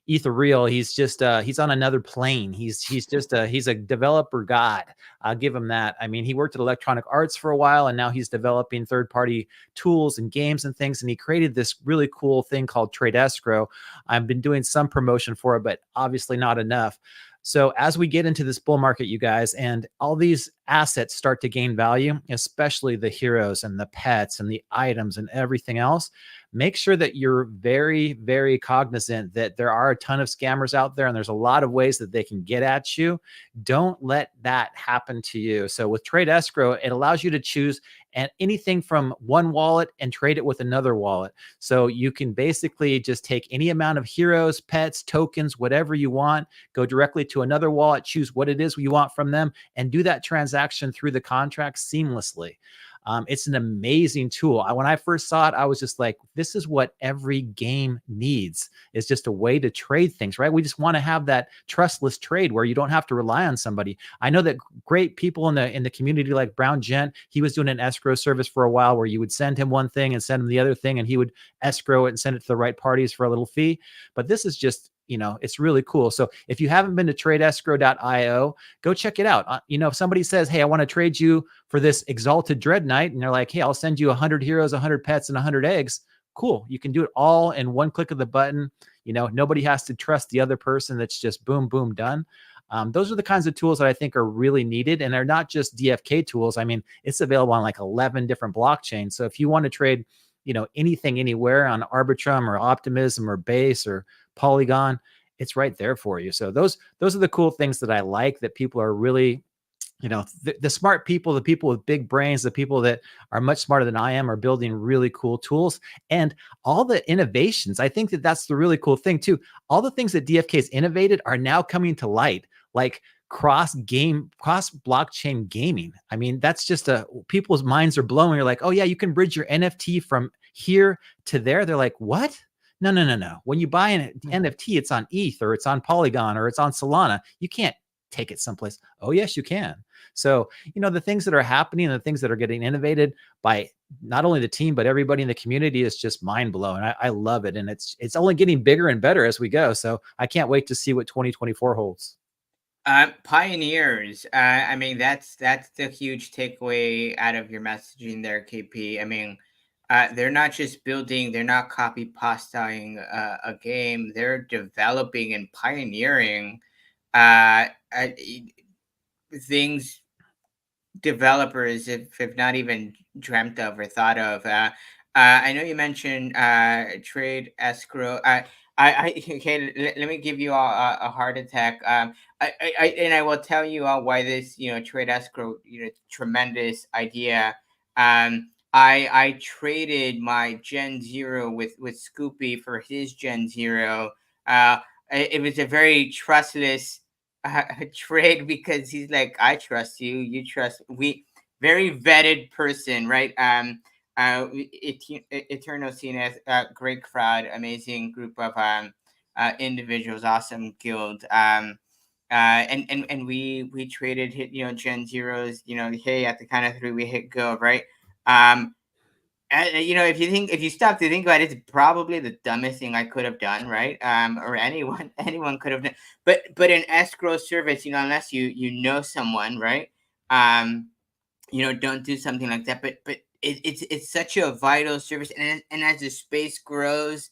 ethereal. He's just he's on another plane. He's a developer god. I'll give him that. I mean, he worked at Electronic Arts for a while, and now he's developing third-party tools and games and things. And he created this really cool thing called Trade Escrow. I've been doing some promotion for it, but obviously not enough. So as we get into this bull market, you guys, and all these assets start to gain value, especially the heroes and the pets and the items and everything else, make sure that you're very, very cognizant that there are a ton of scammers out there and there's a lot of ways that they can get at you. Don't let that happen to you. So with Trade Escrow, it allows you to choose anything from one wallet and trade it with another wallet. So you can basically just take any amount of heroes, pets, tokens, whatever you want, go directly to another wallet, choose what it is you want from them, and do that transaction through the contract seamlessly. It's an amazing tool. When I first saw it, I was just like, this is what every game needs, is just a way to trade things, right? We just want to have that trustless trade where you don't have to rely on somebody. I know that great people in the community, like Brown Gent, he was doing an escrow service for a while where you would send him one thing and send him the other thing, and he would escrow it and send it to the right parties for a little fee. But this is just, it's really cool. So if you haven't been to tradeescrow.io, go check it out. If somebody says, hey, I want to trade you for this Exalted Dread Knight, and they're like, hey, I'll send you 100 heroes, 100 pets, and 100 eggs. Cool. You can do it all in one click of the button. Nobody has to trust the other person. That's just boom, boom, done. Those are the kinds of tools that I think are really needed. And they're not just DFK tools. I mean, it's available on like 11 different blockchains. So if you want to trade, anything, anywhere on Arbitrum or Optimism or Base or Polygon, it's right there for you. So those are the cool things that I like, that people are really, the smart people, the people with big brains, the people that are much smarter than I am, are building really cool tools. And all the innovations, I think that that's the really cool thing too. All the things that DFK has innovated are now coming to light, like cross blockchain gaming. I mean, that's just people's minds are blown. You're like, oh yeah, you can bridge your NFT from here to there. They're like, what? No. When you buy an NFT, it's on ETH or it's on Polygon or it's on Solana. You can't take it someplace. Oh yes, you can. So, the things that are happening and the things that are getting innovated by not only the team, but everybody in the community is just mind blowing. I love it. And it's only getting bigger and better as we go. So I can't wait to see what 2024 holds. Pioneers. I mean, that's the huge takeaway out of your messaging there, KP. I mean, they're not just building, they're not copy pasting a game. They're developing and pioneering things developers have not even dreamt of or thought of. I know you mentioned trade escrow. Okay, let me give you all a heart attack. I will tell you all why this trade escrow tremendous idea. I traded my Gen 0 with Scoopy for his Gen 0. It was a very trustless trade because he's like, I trust you, you trust we. Very vetted person, right? Eternal seen as great crowd, amazing group of individuals, awesome guild. And we traded Gen Zeros. Hey, at the count of 3, we hit go, right? If you stop to think about it, it's probably the dumbest thing I could have done, right? Or anyone could have done. But an escrow service, unless you know someone, right? Don't do something like that. But it's such a vital service, and as the space grows,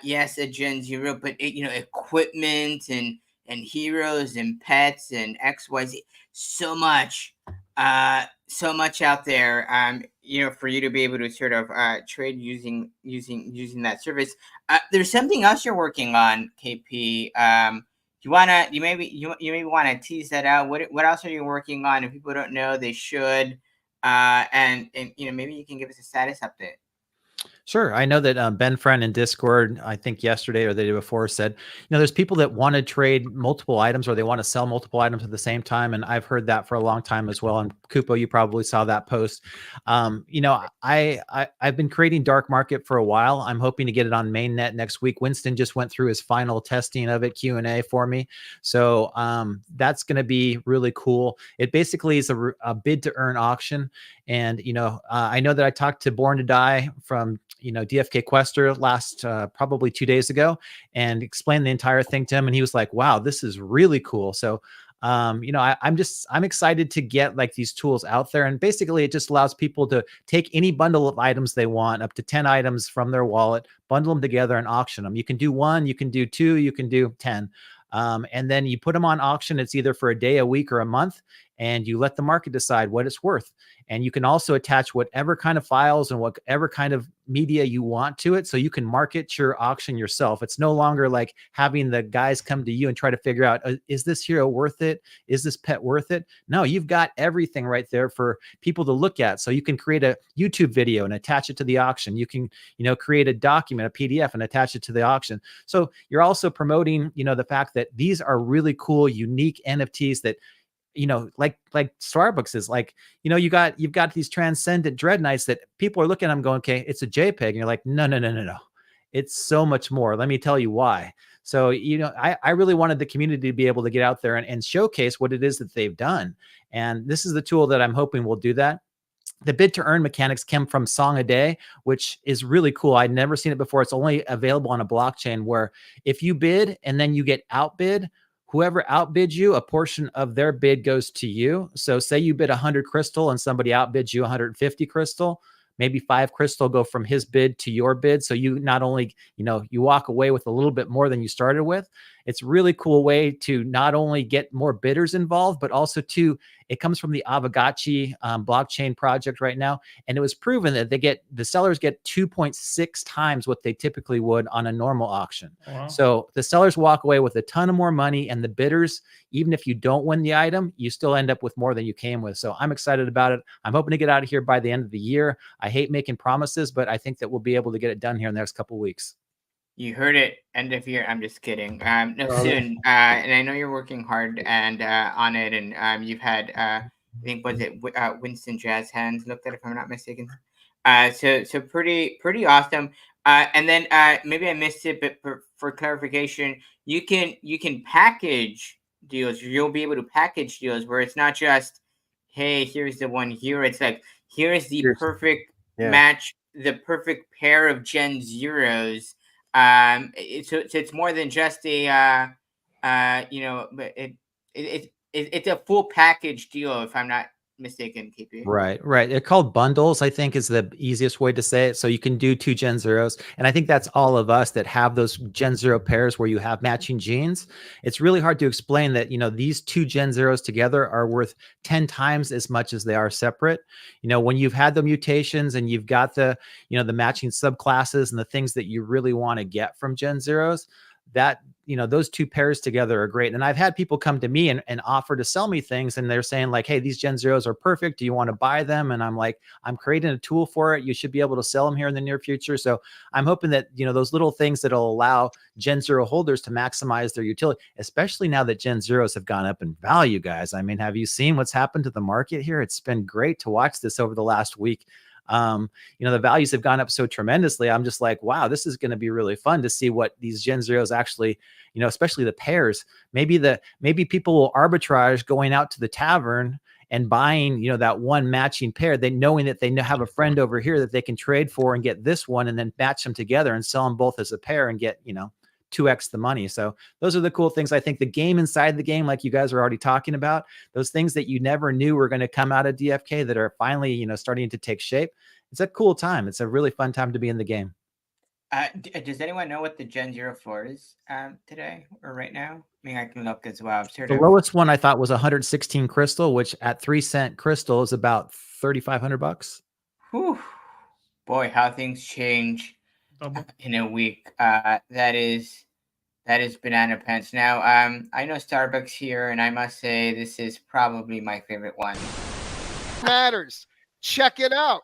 yes, a Gen 0, but equipment and heroes and pets and XYZ, so much out there, for you to be able to sort of trade using that service. There's something else you're working on, KP. You maybe want to tease that out. What else are you working on? If people don't know, they should. And maybe you can give us a status update. Sure. I know that Ben Friend in Discord, I think yesterday or the day before, said, there's people that want to trade multiple items or they want to sell multiple items at the same time. And I've heard that for a long time as well. And Kupo, you probably saw that post. I've been creating dark market for a while. I'm hoping to get it on mainnet next week. Winston just went through his final testing of it, Q&A for me. So that's going to be really cool. It basically is a bid to earn auction. And, I know that I talked to Born to Die from DFK Quester last probably 2 days ago and explained the entire thing to him. And he was like, wow, this is really cool. So, I'm excited to get like these tools out there. And basically it just allows people to take any bundle of items they want, up to 10 items from their wallet, bundle them together and auction them. You can do 1, you can do 2, you can do 10. And then you put them on auction. It's either for a day, a week, or a month, and you let the market decide what it's worth. And you can also attach whatever kind of files and whatever kind of media you want to it, so you can market your auction yourself. It's no longer like having the guys come to you and try to figure out, is this hero worth it? Is this pet worth it? No, you've got everything right there for people to look at. So you can create a YouTube video and attach it to the auction. You can, create a document, a PDF, and attach it to the auction. So you're also promoting, the fact that these are really cool, unique NFTs that like Starbucks is like, you've got these transcendent dread knights that people are looking at them going, okay, it's a JPEG. And you're like, no. It's so much more. Let me tell you why. So, I really wanted the community to be able to get out there and showcase what it is that they've done. And this is the tool that I'm hoping will do that. The bid to earn mechanics came from Song a Day, which is really cool. I'd never seen it before. It's only available on a blockchain where if you bid and then you get outbid, whoever outbids you, a portion of their bid goes to you. So say you bid 100 crystal and somebody outbids you 150 crystal, maybe 5 crystal go from his bid to your bid. So you not only, you walk away with a little bit more than you started with. It's a really cool way to not only get more bidders involved, but also it comes from the Avagachi blockchain project right now. And it was proven that the sellers get 2.6 times what they typically would on a normal auction. Wow. So the sellers walk away with a ton of more money, and the bidders, even if you don't win the item, you still end up with more than you came with. So I'm excited about it. I'm hoping to get out of here by the end of the year. I hate making promises, but I think that we'll be able to get it done here in the next couple of weeks. You heard it. End of year. I'm just kidding. No, soon. And I know you're working hard and on it. And you've had, I think, was it Winston Jazz Hands looked at it, if I'm not mistaken. So pretty awesome. And then maybe I missed it, but for clarification, you can package deals. You'll be able to package deals where it's not just, hey, here's the one here. It's like, here's the perfect match, the perfect pair of Gen Zeros. It's more than just a but it's a full package deal, if I'm not mistaken, KP. Right. They're called bundles, I think, is the easiest way to say it. So you can do 2 Gen Zeros. And I think that's all of us that have those Gen Zero pairs where you have matching genes. It's really hard to explain that, these 2 Gen Zeros together are worth 10 times as much as they are separate. When you've had the mutations and you've got the matching subclasses and the things that you really want to get from Gen Zeros, that those 2 pairs together are great. And I've had people come to me and offer to sell me things, and they're saying like, hey, these Gen Zeros are perfect, do you want to buy them? And I'm like, I'm creating a tool for it. You should be able to sell them here in the near future. So I'm hoping that those little things that'll allow Gen Zero holders to maximize their utility, especially now that Gen Zeros have gone up in value. Guys, I mean, have you seen what's happened to the market here? It's been great to watch this over the last week. The values have gone up so tremendously. I'm just like, wow, this is going to be really fun to see what these Gen Zeros actually, especially the pairs. Maybe people will arbitrage going out to the tavern and buying, that one matching pair, knowing that they have a friend over here that they can trade for and get this one, and then match them together and sell them both as a pair and get, 2x the money. So those are the cool things. I think the game inside the game, like you guys are already talking about, those things that you never knew were going to come out of DFK that are finally, starting to take shape. It's a cool time. It's a really fun time to be in the game. Does anyone know what the Gen Zero floor is today or right now? I mean, I can look as well. The lowest one I thought was 116 crystal, which at 3-cent crystal is about $3,500. Whew. Boy, how things change in a week. That is banana pants. Now, I know Starbucks here, and I must say this is probably my favorite one. Matters. Check it out.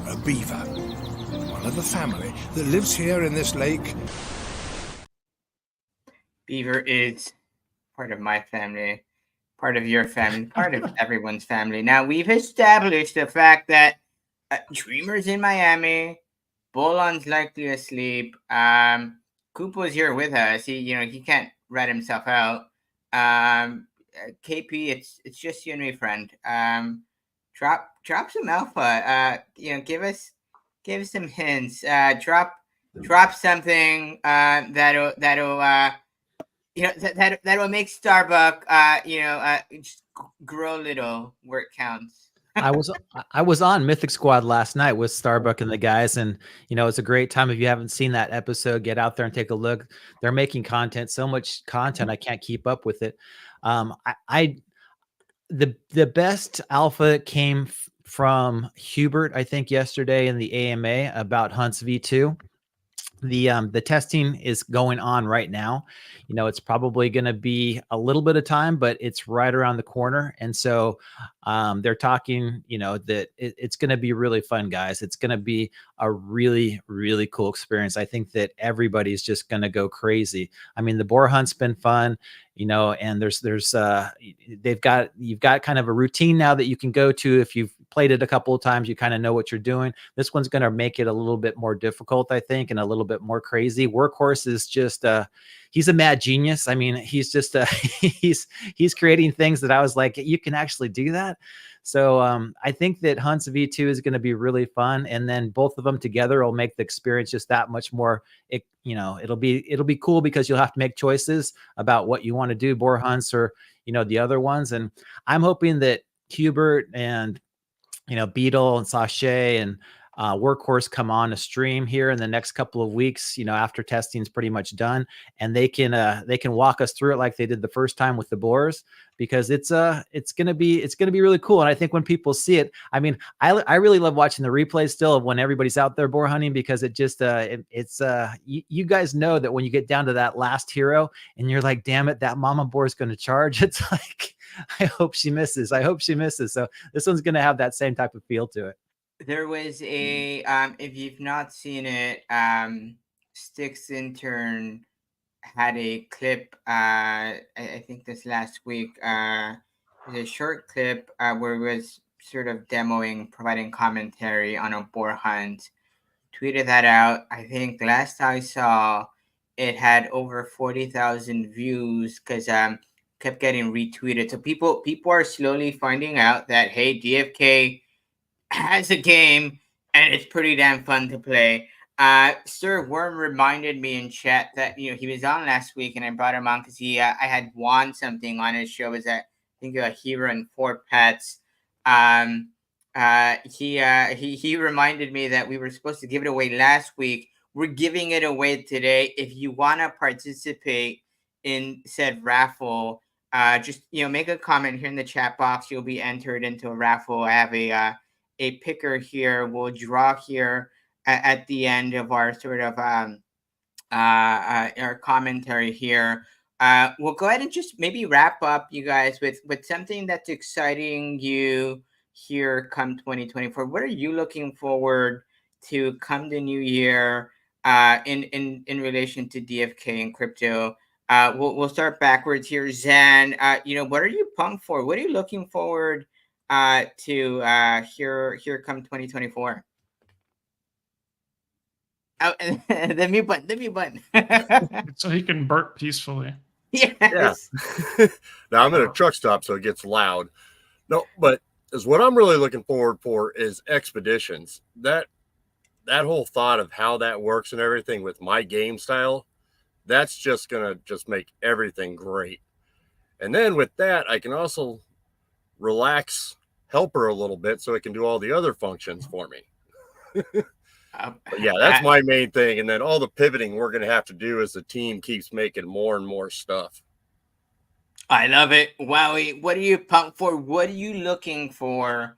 A beaver, one of the family that lives here in this lake. Beaver is part of my family, part of your family, part of everyone's family. Now, we've established the fact that Dreamer's in Miami, Bolon's likely asleep. Kupo's here with us. He can't rat himself out. KP, it's just you and me, friend. Drop some alpha. Give us some hints. Drop something that'll make Starbucks just grow a little where it counts. I was on Mythic Squad last night with Starbuck and the guys, and it's a great time. If you haven't seen that episode, get out there and take a look. They're making content, so much content, I can't keep up with it. The best alpha came from Hubert, I think, yesterday in the AMA about Hunts V2. the testing is going on right now. You know, it's probably going to be a little bit of time, but it's right around the corner. And so they're talking, you know, that it's going to be really fun, guys. It's going to be a really, really cool experience. I think that everybody's just going to go crazy. I mean, the boar hunt's been fun, you know, and you've got kind of a routine now that you can go to. If you've played it a couple of times, you kind of know what you're doing. This one's going to make it a little bit more difficult, I think, and a little bit more crazy. Workhorse is just he's a mad genius. I mean, he's just he's creating things that I was like, you can actually do that. So I think that Hunts V2 is going to be really fun, and then both of them together will make the experience just that much more. It'll be cool because you'll have to make choices about what you want to do, boar hunts or the other ones. And I'm hoping that Hubert and Beetle and Sachet and Workhorse come on a stream here in the next couple of weeks, after testing is pretty much done, and they can walk us through it like they did the first time with the boars, because it's gonna be really cool. And I think when people see it, I mean, I really love watching the replays still of when everybody's out there boar hunting, because it just you guys know that when you get down to that last hero and you're like, damn it, that mama boar is going to charge. It's like, I hope she misses. So this one's going to have that same type of feel to it. There was a if you've not seen it, Sticks intern had a clip. I think this last week. It was a short clip where it was sort of providing commentary on a boar hunt. Tweeted that out. I think last I saw, it had over 40,000 views because kept getting retweeted. So people are slowly finding out that, hey, DFK has a game and it's pretty damn fun to play. Sir Worm reminded me in chat that he was on last week, and I brought him on because I had won something on his show. It was I think a hero and 4 pets. He reminded me that we were supposed to give it away last week. We're giving it away today. If you want to participate in said raffle, just make a comment here in the chat box. You'll be entered into a raffle. I have a picker here. We'll draw here at the end of our sort of our commentary here. We'll go ahead and just maybe wrap up, you guys, with something that's exciting you here come 2024. What are you looking forward to come the new year in relation to DFK and crypto? We'll start backwards here. Zan, what are you pumped for? What are you looking forward to here come 2024? Oh, the mute button. So he can burp peacefully. Yes. Yeah. Now I'm at a truck stop, so it gets loud. No, but what I'm really looking forward for is expeditions. That whole thought of how that works and everything with my game style, that's just gonna make everything great. And then with that, I can also relax Helper a little bit so it can do all the other functions for me. But yeah, that's my main thing. And then all the pivoting we're going to have to do as the team keeps making more and more stuff. I love it. Wowie, what are you pumped for? What are you looking for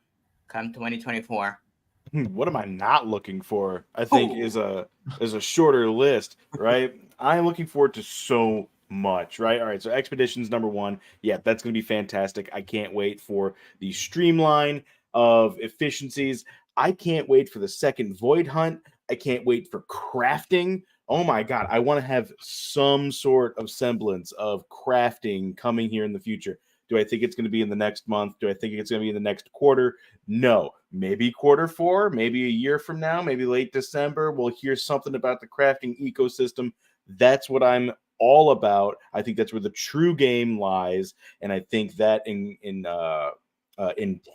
come 2024? What am I not looking for? I think is a shorter list, right? I'm looking forward to so much, right? All right, so Expeditions number 1. Yeah, that's going to be fantastic. I can't wait for the streamline of efficiencies. I can't wait for the second Void Hunt. I can't wait for crafting. Oh my God, I want to have some sort of semblance of crafting coming here in the future. Do I think it's going to be in the next month? Do I think it's going to be in the next quarter? No. Maybe Q4, maybe a year from now, maybe late December. We'll hear something about the crafting ecosystem. That's what I'm all about. I think that's where the true game lies, and I think that in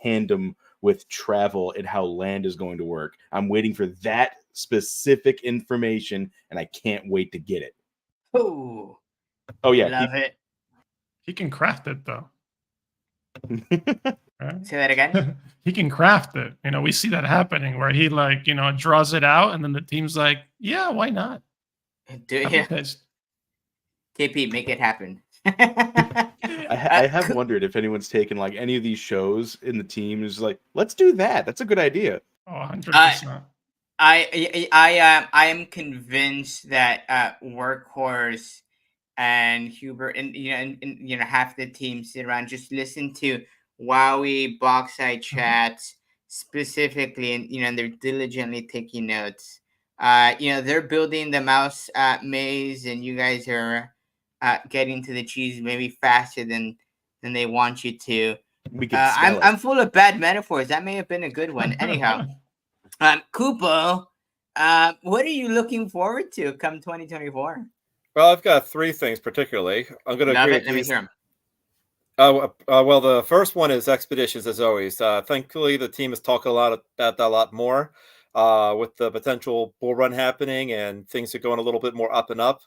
tandem with travel and how land is going to work. I'm waiting for that specific information, and I can't wait to get it. Oh yeah, love it. He can craft it though. Right? Say that again. He can craft it. We see that happening where he draws it out, and then the team's like, yeah, why not? KP, make it happen. I have wondered if anyone's taken any of these shows in the team is like, let's do that. That's a good idea. Oh, 100%. I am convinced that Workhorse and Hubert and half the team sit around just listen to Wowie Boxside chats specifically, and and they're diligently taking notes. They're building the mouse maze, and you guys are getting to the cheese maybe faster than they want you to. We can smell I'm it. full of bad metaphors. That may have been a good one. Anyhow, Kupo, what are you looking forward to come 2024? Well, I've got three things particularly. I'm going to Love agree it. with Let me these. hear them. Well, the first one is expeditions, as always. Thankfully, the team is talking a lot about that a lot more with the potential bull run happening, and things are going a little bit more up and up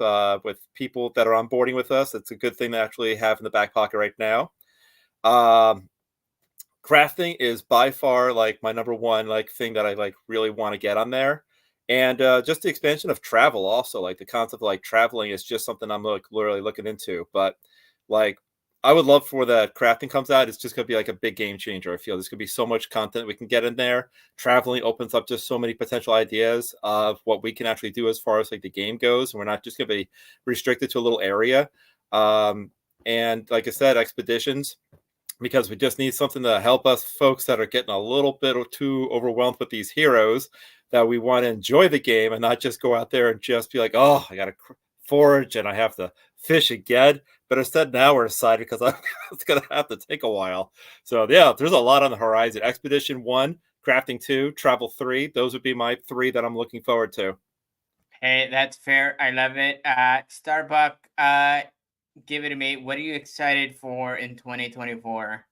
with people that are onboarding with us. It's a good thing to actually have in the back pocket right now. Crafting is by far like my number one thing that I really want to get on there. And just the expansion of travel also, like the concept of traveling is just something I'm literally looking into. But like I would love for that crafting comes out. It's just gonna be like a big game changer. I feel there's gonna be so much content we can get in there. Traveling opens up just so many potential ideas of what we can actually do as far as the game goes. And we're not just gonna be restricted to a little area. And like I said, expeditions, because we just need something to help us folks that are getting a little bit too overwhelmed with these heroes, that we want to enjoy the game and not just go out there and just be like, oh, I got to forage and I have to fish again. But instead now we're excited because it's going to have to take a while. So yeah, there's a lot on the horizon. Expedition 1, Crafting 2, Travel 3. Those would be my 3 that I'm looking forward to. Hey, that's fair. I love it. Starbuck, give it to me. What are you excited for in 2024?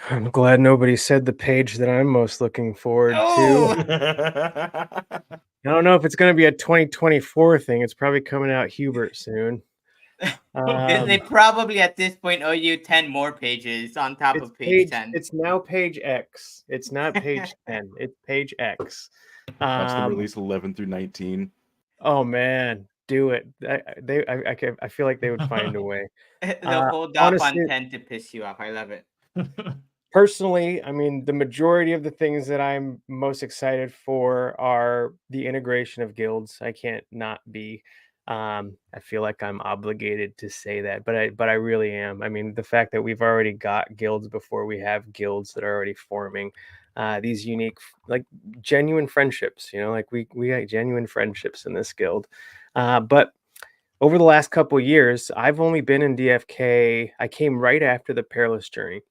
I'm glad nobody said the page that I'm most looking forward to. Oh, I don't know if it's going to be a 2024 thing. It's probably coming out Hubert soon. they probably at this point owe you 10 more pages on top of page 10. It's now page X. It's not page 10. It's page X. Watch them release 11 through 19. Oh man, do it. I feel like they would find a way. They'll hold up honestly, on 10 to piss you off. I love it. Personally, I mean, the majority of the things that I'm most excited for are the integration of guilds. I can't not be. I feel like I'm obligated to say that, but I really am. I mean, the fact that we've already got guilds before we have guilds that are already forming, these unique, genuine friendships. We got genuine friendships in this guild. But over the last couple of years, I've only been in DFK. I came right after the Perilous Journey.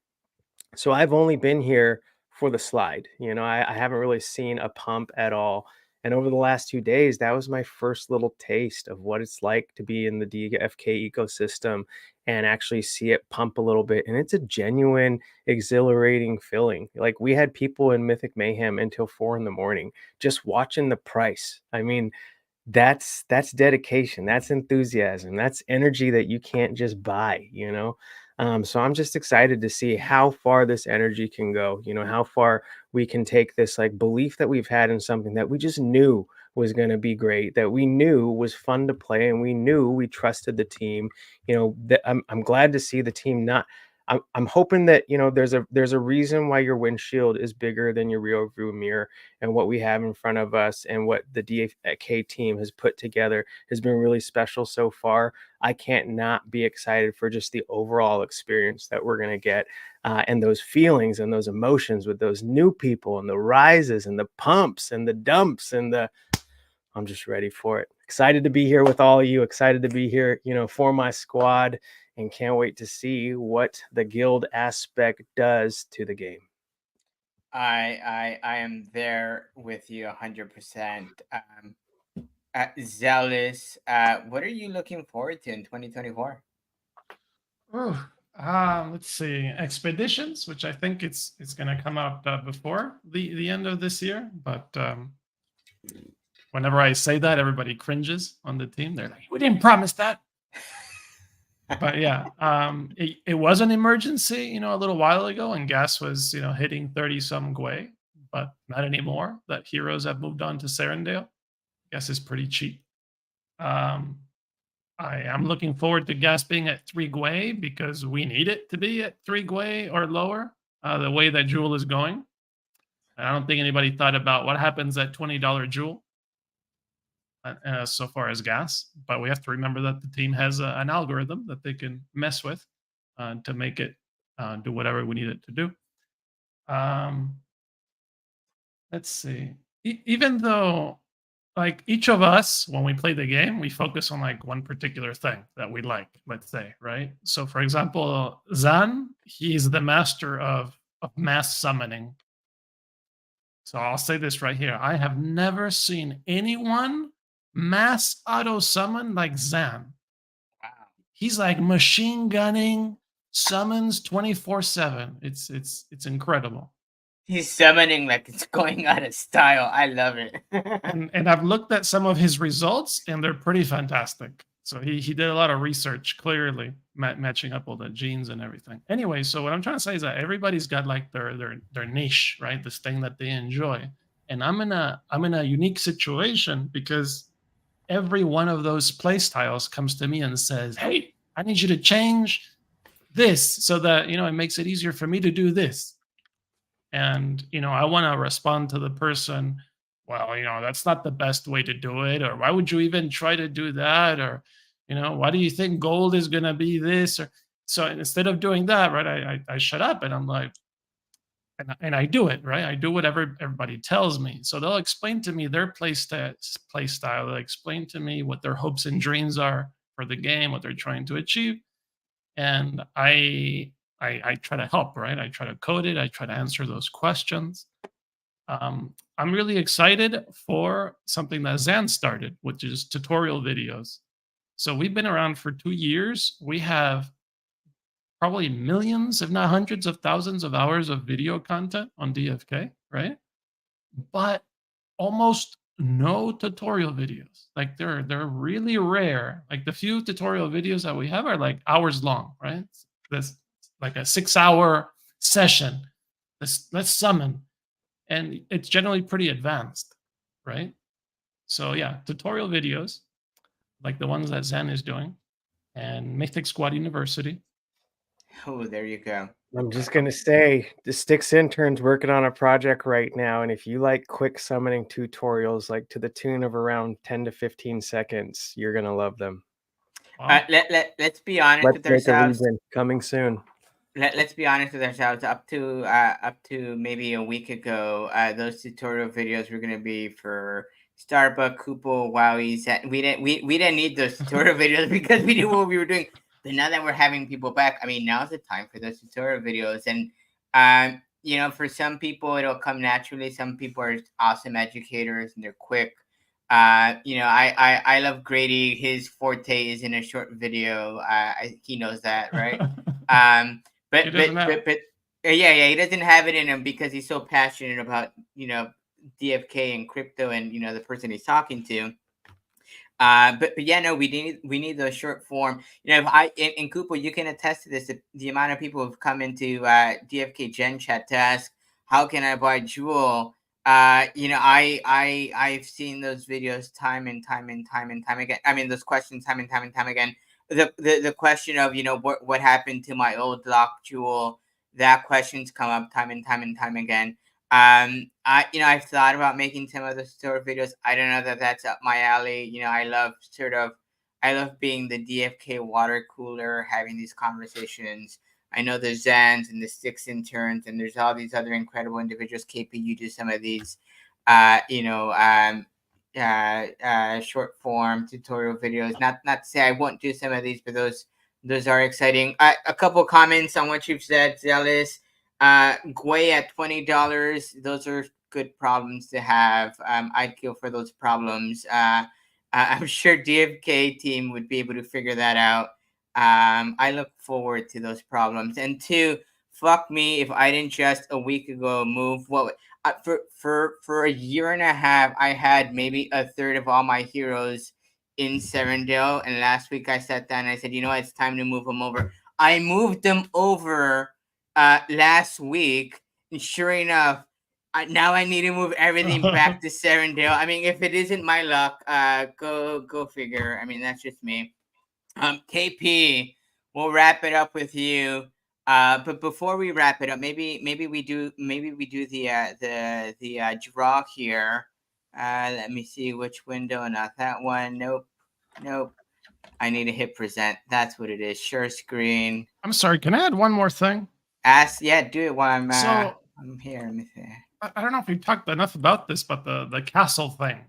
So I've only been here for the slide. I haven't really seen a pump at all. And over the last 2 days, that was my first little taste of what it's like to be in the DFK ecosystem and actually see it pump a little bit. And it's a genuine, exhilarating feeling. Like we had people in Mythic Mayhem until 4 a.m. just watching the price. I mean, that's dedication, that's enthusiasm, that's energy that you can't just buy. So I'm just excited to see how far this energy can go, how far we can take this belief that we've had in something that we just knew was going to be great, that we knew was fun to play, and we knew we trusted the team. That I'm glad to see the team not. I'm hoping that there's a reason why your windshield is bigger than your rear view mirror, and what we have in front of us and what the DFK team has put together has been really special so far. I can't not be excited for just the overall experience that we're going to get, and those feelings and those emotions with those new people and the rises and the pumps and the dumps I'm just ready for it. Excited to be here with all of you. Excited to be here, for my squad, and can't wait to see what the guild aspect does to the game. I am there with you 100%. Zealous, what are you looking forward to in 2024? Let's see, expeditions, which I think it's going to come out before the end of this year, but whenever I say that, everybody cringes on the team. They're like, we didn't promise that. But yeah, it was an emergency, a little while ago, and gas was, hitting 30 some Gwei, but not anymore. That heroes have moved on to Serendale. Gas is pretty cheap. I am looking forward to gas being at 3 Gwei because we need it to be at 3 Gwei or lower, the way that Jewel is going. I don't think anybody thought about what happens at $20 Joule so far as gas. But we have to remember that the team has an algorithm that they can mess with to make it do whatever we need it to do. Let's see. Even though, like, each of us, when we play the game, we focus on like one particular thing that we like, let's say, right? So, for example, Zan, he's the master of mass summoning. So I'll say this right here. I have never seen anyone mass auto summon like Zan. Wow. He's like machine gunning summons 24/7. It's incredible. He's summoning like it's going out of style. I love it. And I've looked at some of his results and they're pretty fantastic. So he did a lot of research, clearly matching up all the genes and everything. Anyway, so what I'm trying to say is that everybody's got like their niche, right? This thing that they enjoy. And I'm in a unique situation because every one of those play styles comes to me and says, "Hey, I need you to change this so that, it makes it easier for me to do this." And, I want to respond to the person, well, that's not the best way to do it. Or why would you even try to do that? Or, why do you think gold is going to be this? Or so instead of doing that, right, I shut up and I'm like, and I do it, right? I do whatever everybody tells me. So they'll explain to me their play style. They'll explain to me what their hopes and dreams are for the game, what they're trying to achieve. And I try to help, right? I try to code it. I try to answer those questions. I'm really excited for something that Zan started, which is tutorial videos. So we've been around for 2 years. We have probably millions, if not hundreds of thousands of hours of video content on DFK, right? But almost no tutorial videos. Like they're really rare. Like the few tutorial videos that we have are like hours long, right? That's like a 6-hour session. Let's summon. And it's generally pretty advanced, right? So yeah, tutorial videos like the ones that Zen is doing and Mythic Squad University. Oh, there you go. I'm just going to say the Sticks intern's working on a project right now. And if you like quick summoning tutorials, like to the tune of around 10 to 15 seconds, you're going to love them. Let's be honest Let's with make a ourselves. Legion coming soon. Let's be honest with ourselves. Up to maybe a week ago, those tutorial videos were going to be for Starbucks, Koopa, Wowies. We didn't need those tutorial videos because we knew what we were doing. But now that we're having people back, I mean, now's the time for those tutorial videos. And for some people it'll come naturally. Some people are awesome educators and they're quick. I love Grady. His forte is in a short video. He knows that, right? But yeah, he doesn't have it in him because he's so passionate about DFK and crypto and the person he's talking to. But yeah, no, we need those short form. If in Koopa, you can attest to this. The amount of people who've come into DFK Gen Chat to ask, how can I buy Jewel? I've seen those videos time and time again. I mean, those questions time and time again. The question of what happened to my old lock Jewel, that question's come up time and time again. I've thought about making some of the tutorial videos. I don't know that that's up my alley. I love being the DFK water cooler, having these conversations. I know there's Zans and the Sticks interns, and there's all these other incredible individuals. KP, you do some of these, short form tutorial videos. Not to say I won't do some of these, but those are exciting. A couple comments on what you've said, Zealous. Gwei at $20. Those are good problems to have. I'd kill for those problems. I'm sure DFK team would be able to figure that out. I look forward to those problems. And two, fuck me if I didn't just a week ago move what for a year and a half. I had maybe a third of all my heroes in Serendale, and last week I sat down and I said, it's time to move them over. I moved them over last week, and sure enough, now I need to move everything back to Serendale. I mean, if it isn't my luck, go figure. I mean, that's just me. KP, we'll wrap it up with you. But before we wrap it up, maybe we do the draw here. Let me see which window. Not that one. Nope. I need to hit present. That's what it is. Share screen. I'm sorry. Can I add one more thing? Do it while I'm here. Let me see. I don't know if we talked enough about this, but the castle thing.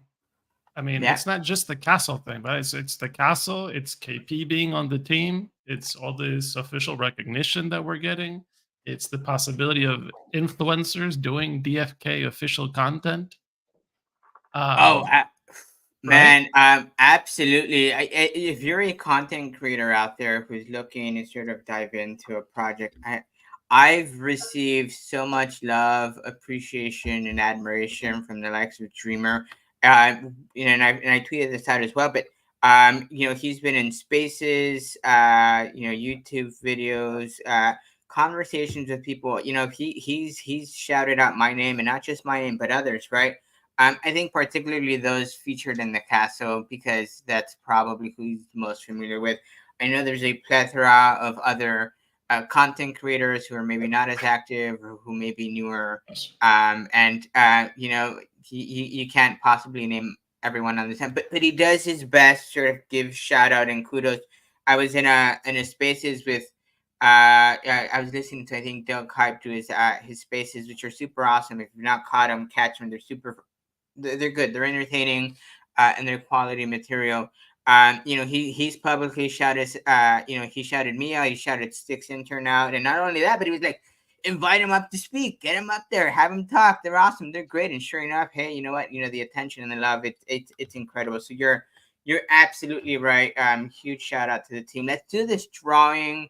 I mean, Yeah. it's not just the castle thing, but it's the castle. It's KP being on the team. It's all this official recognition that we're getting. It's the possibility of influencers doing DFK official content. Man, absolutely. If you're a content creator out there who's looking to sort of dive into a project, I've received so much love, appreciation, and admiration from the likes of Dreamer. And I tweeted this out as well. But he's been in spaces, YouTube videos, conversations with people. He's shouted out my name, and not just my name, but others, right? I think particularly those featured in the castle, because that's probably who he's most familiar with. I know there's a plethora of other content creators who are maybe not as active or who may be newer. You can't possibly name everyone on the time, but he does his best to sort of give shout out and kudos. I was in a spaces with I was listening to, I think, Doug Hype to his spaces, which are super awesome. If you've not caught them, catch them. They're good. They're entertaining, and they're quality material. He's publicly shouted. He shouted me out. He shouted Sticks intern out, and not only that, but he was like, invite him up to speak, get him up there, have him talk. They're awesome. They're great. And sure enough, hey, you know what? The attention and the love. It's incredible. So you're absolutely right. Huge shout out to the team. Let's do this drawing.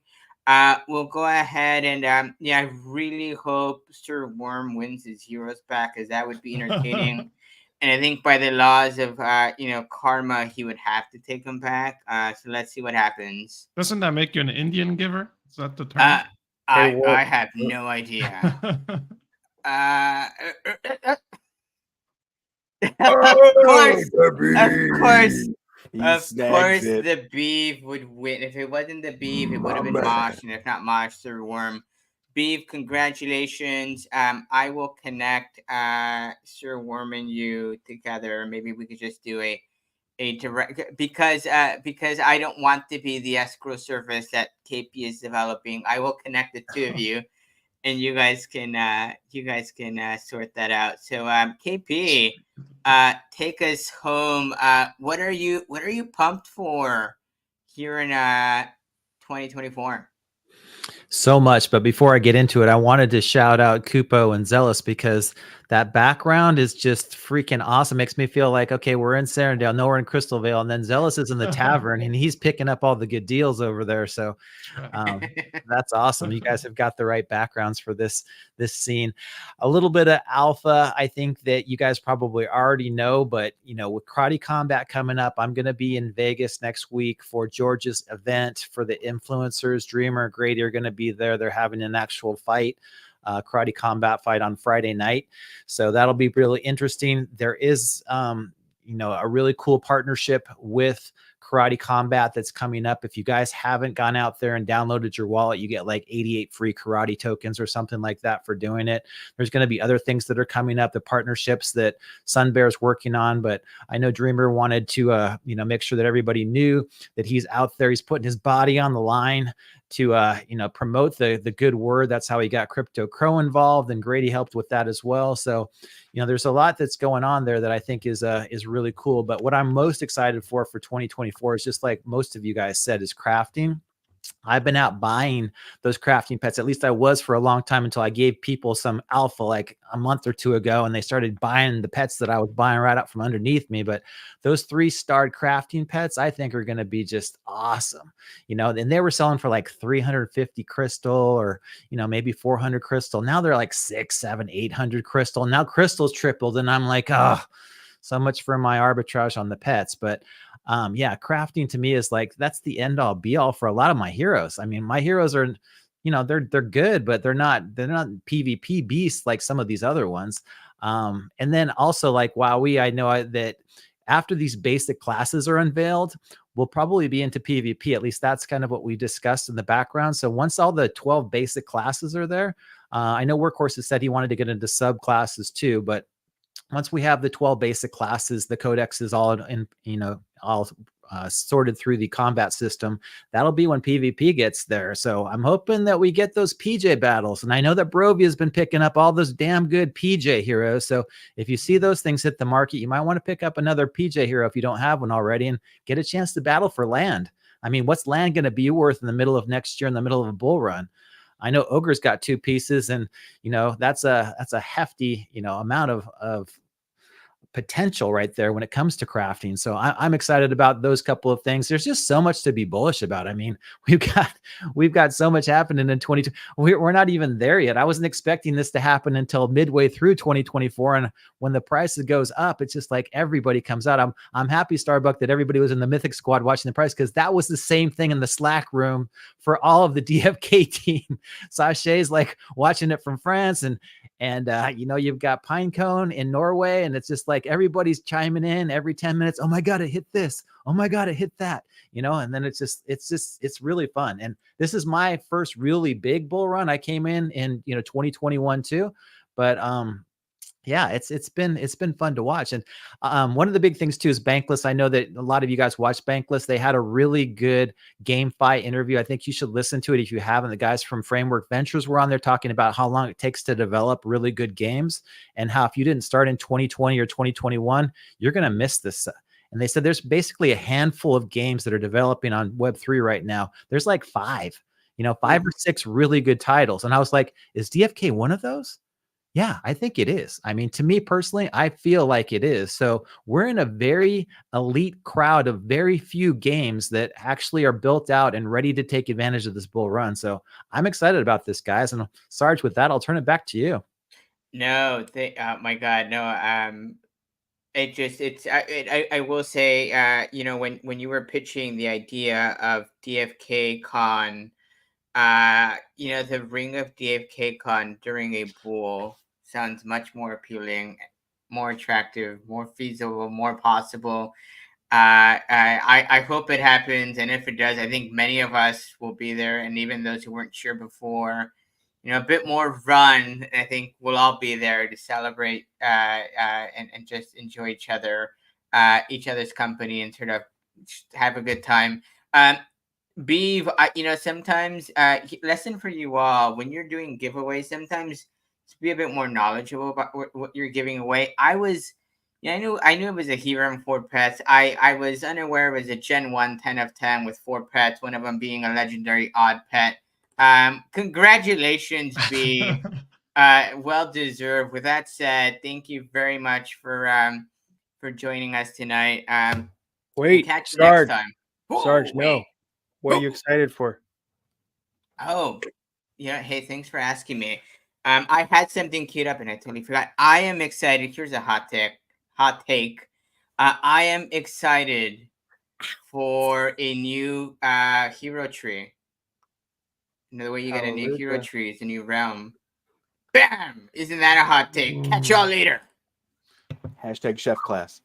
We'll go ahead and I really hope Sir Worm wins his heroes back, because that would be entertaining. And I think by the laws of karma, he would have to take him back. So let's see what happens. Doesn't that make you an Indian giver? Is that the term? I have no idea. Of course, the beef would win. If it wasn't the beef, it would have been Mosh, and if not Mosh, Sir Worm. Beef, congratulations. I will connect Sir Worm and you together. Maybe we could just do a direct, because I don't want to be the escrow service that KP is developing. I will connect the two of you, and you guys can sort that out. So KP, take us home. What are you pumped for here in 2024? So much, but before I get into it, I wanted to shout out Kupo and Zealous, because that background is just freaking awesome. Makes me feel like, okay, we're in Sarandale, no, we're in Crystal Vale, and then Zealous is in the tavern, and he's picking up all the good deals over there. So that's awesome. You guys have got the right backgrounds for this scene. A little bit of alpha, I think that you guys probably already know, but with Karate Combat coming up, I'm going to be in Vegas next week for George's event for the influencers. Dreamer, Grady are going to be there. They're having an actual fight. Karate Combat fight on Friday night. So that'll be really interesting. There is, a really cool partnership with Karate Combat that's coming up. If you guys haven't gone out there and downloaded your wallet, you get like 88 free karate tokens or something like that for doing it. There's going to be other things that are coming up, the partnerships that Sun Bear's working on. But I know Dreamer wanted to, make sure that everybody knew that he's out there. He's putting his body on the line to promote the good word. That's how he got Crypto Crow involved, and Grady helped with that as well. So there's a lot that's going on there that I think is really cool. But what I'm most excited for 2024 is, just like most of you guys said, is crafting. I've been out buying those crafting pets. At least I was for a long time, until I gave people some alpha like a month or two ago, and they started buying the pets that I was buying right up from underneath me. But those 3-starred crafting pets, I think, are going to be just awesome. And they were selling for like 350 crystal, or, maybe 400 crystal. Now they're like 600, 700, 800 crystal. Now crystal's tripled, and I'm like, oh, so much for my arbitrage on the pets. But crafting to me is like, that's the end all be all for a lot of my heroes. I mean, my heroes are, they're good, but they're not PvP beasts like some of these other ones. And then also like WoWE, I know that after these basic classes are unveiled, we'll probably be into PvP. At least that's kind of what we discussed in the background. So once all the 12 basic classes are there, I know Workhorse has said he wanted to get into subclasses too, but once we have the 12 basic classes, the codex is all in, all sorted through the combat system. That'll be when PvP gets there. So I'm hoping that we get those PJ battles. And I know that Brovia has been picking up all those damn good PJ heroes. So if you see those things hit the market, you might want to pick up another PJ hero if you don't have one already and get a chance to battle for land. I mean, what's land going to be worth in the middle of next year, in the middle of a bull run? I know Ogre's got 2 pieces, and that's a hefty amount of potential right there when it comes to crafting. So I'm excited about those couple of things. There's just so much to be bullish about. I mean, we've got so much happening in 22. We're not even there yet. I wasn't expecting this to happen until midway through 2024. And when the price goes up, it's just like everybody comes out. I'm happy, Starbuck, that everybody was in the Mythic squad watching the price, because that was the same thing in the Slack room for all of the DFK team. Sachet's like watching it from France, and you've got Pinecone in Norway, and it's just like everybody's chiming in every 10 minutes. Oh my God, it hit this. Oh my God, it hit that, and then it's really fun. And this is my first really big bull run. I came in 2021 too, but yeah, it's been fun to watch. And one of the big things too is Bankless. I know that a lot of you guys watch Bankless. They had a really good GameFi interview. I think you should listen to it if you haven't. The guys from Framework Ventures were on there talking about how long it takes to develop really good games, and how if you didn't start in 2020 or 2021, you're going to miss this. And they said there's basically a handful of games that are developing on Web3 right now. There's like 5 or 6 really good titles. And I was like, is DFK one of those? Yeah, I think it is. I mean, to me personally, I feel like it is. So we're in a very elite crowd of very few games that actually are built out and ready to take advantage of this bull run. So I'm excited about this, guys. And Sarge, with that, I'll turn it back to you. No, my God, no. I will say, when you were pitching the idea of DFK Con, the ring of DFK Con during a bull sounds much more appealing, more attractive, more feasible, more possible. I hope it happens, and if it does, I think many of us will be there, and even those who weren't sure before, a bit more run. I think we'll all be there to celebrate and just enjoy each other's company, and sort of just have a good time. Beeve, sometimes lesson for you all, when you're doing giveaways, sometimes to be a bit more knowledgeable about what you're giving away. I knew it was a hero and 4 pets. I was unaware it was a Gen 1 10 of 10 with 4 pets, one of them being a legendary odd pet. Congratulations, Beeve. Well deserved. With that said, thank you very much for joining us tonight. Wait, catch you Sarge. next time. Sarge, Wait. no. What are you excited for? Oh, yeah. Hey, thanks for asking me. I had something queued up and I totally forgot. I am excited. Here's a hot take. I am excited for a new hero tree. Another way you get a new hero tree is a new realm. Bam! Isn't that a hot take? Catch y'all later. Hashtag chef class.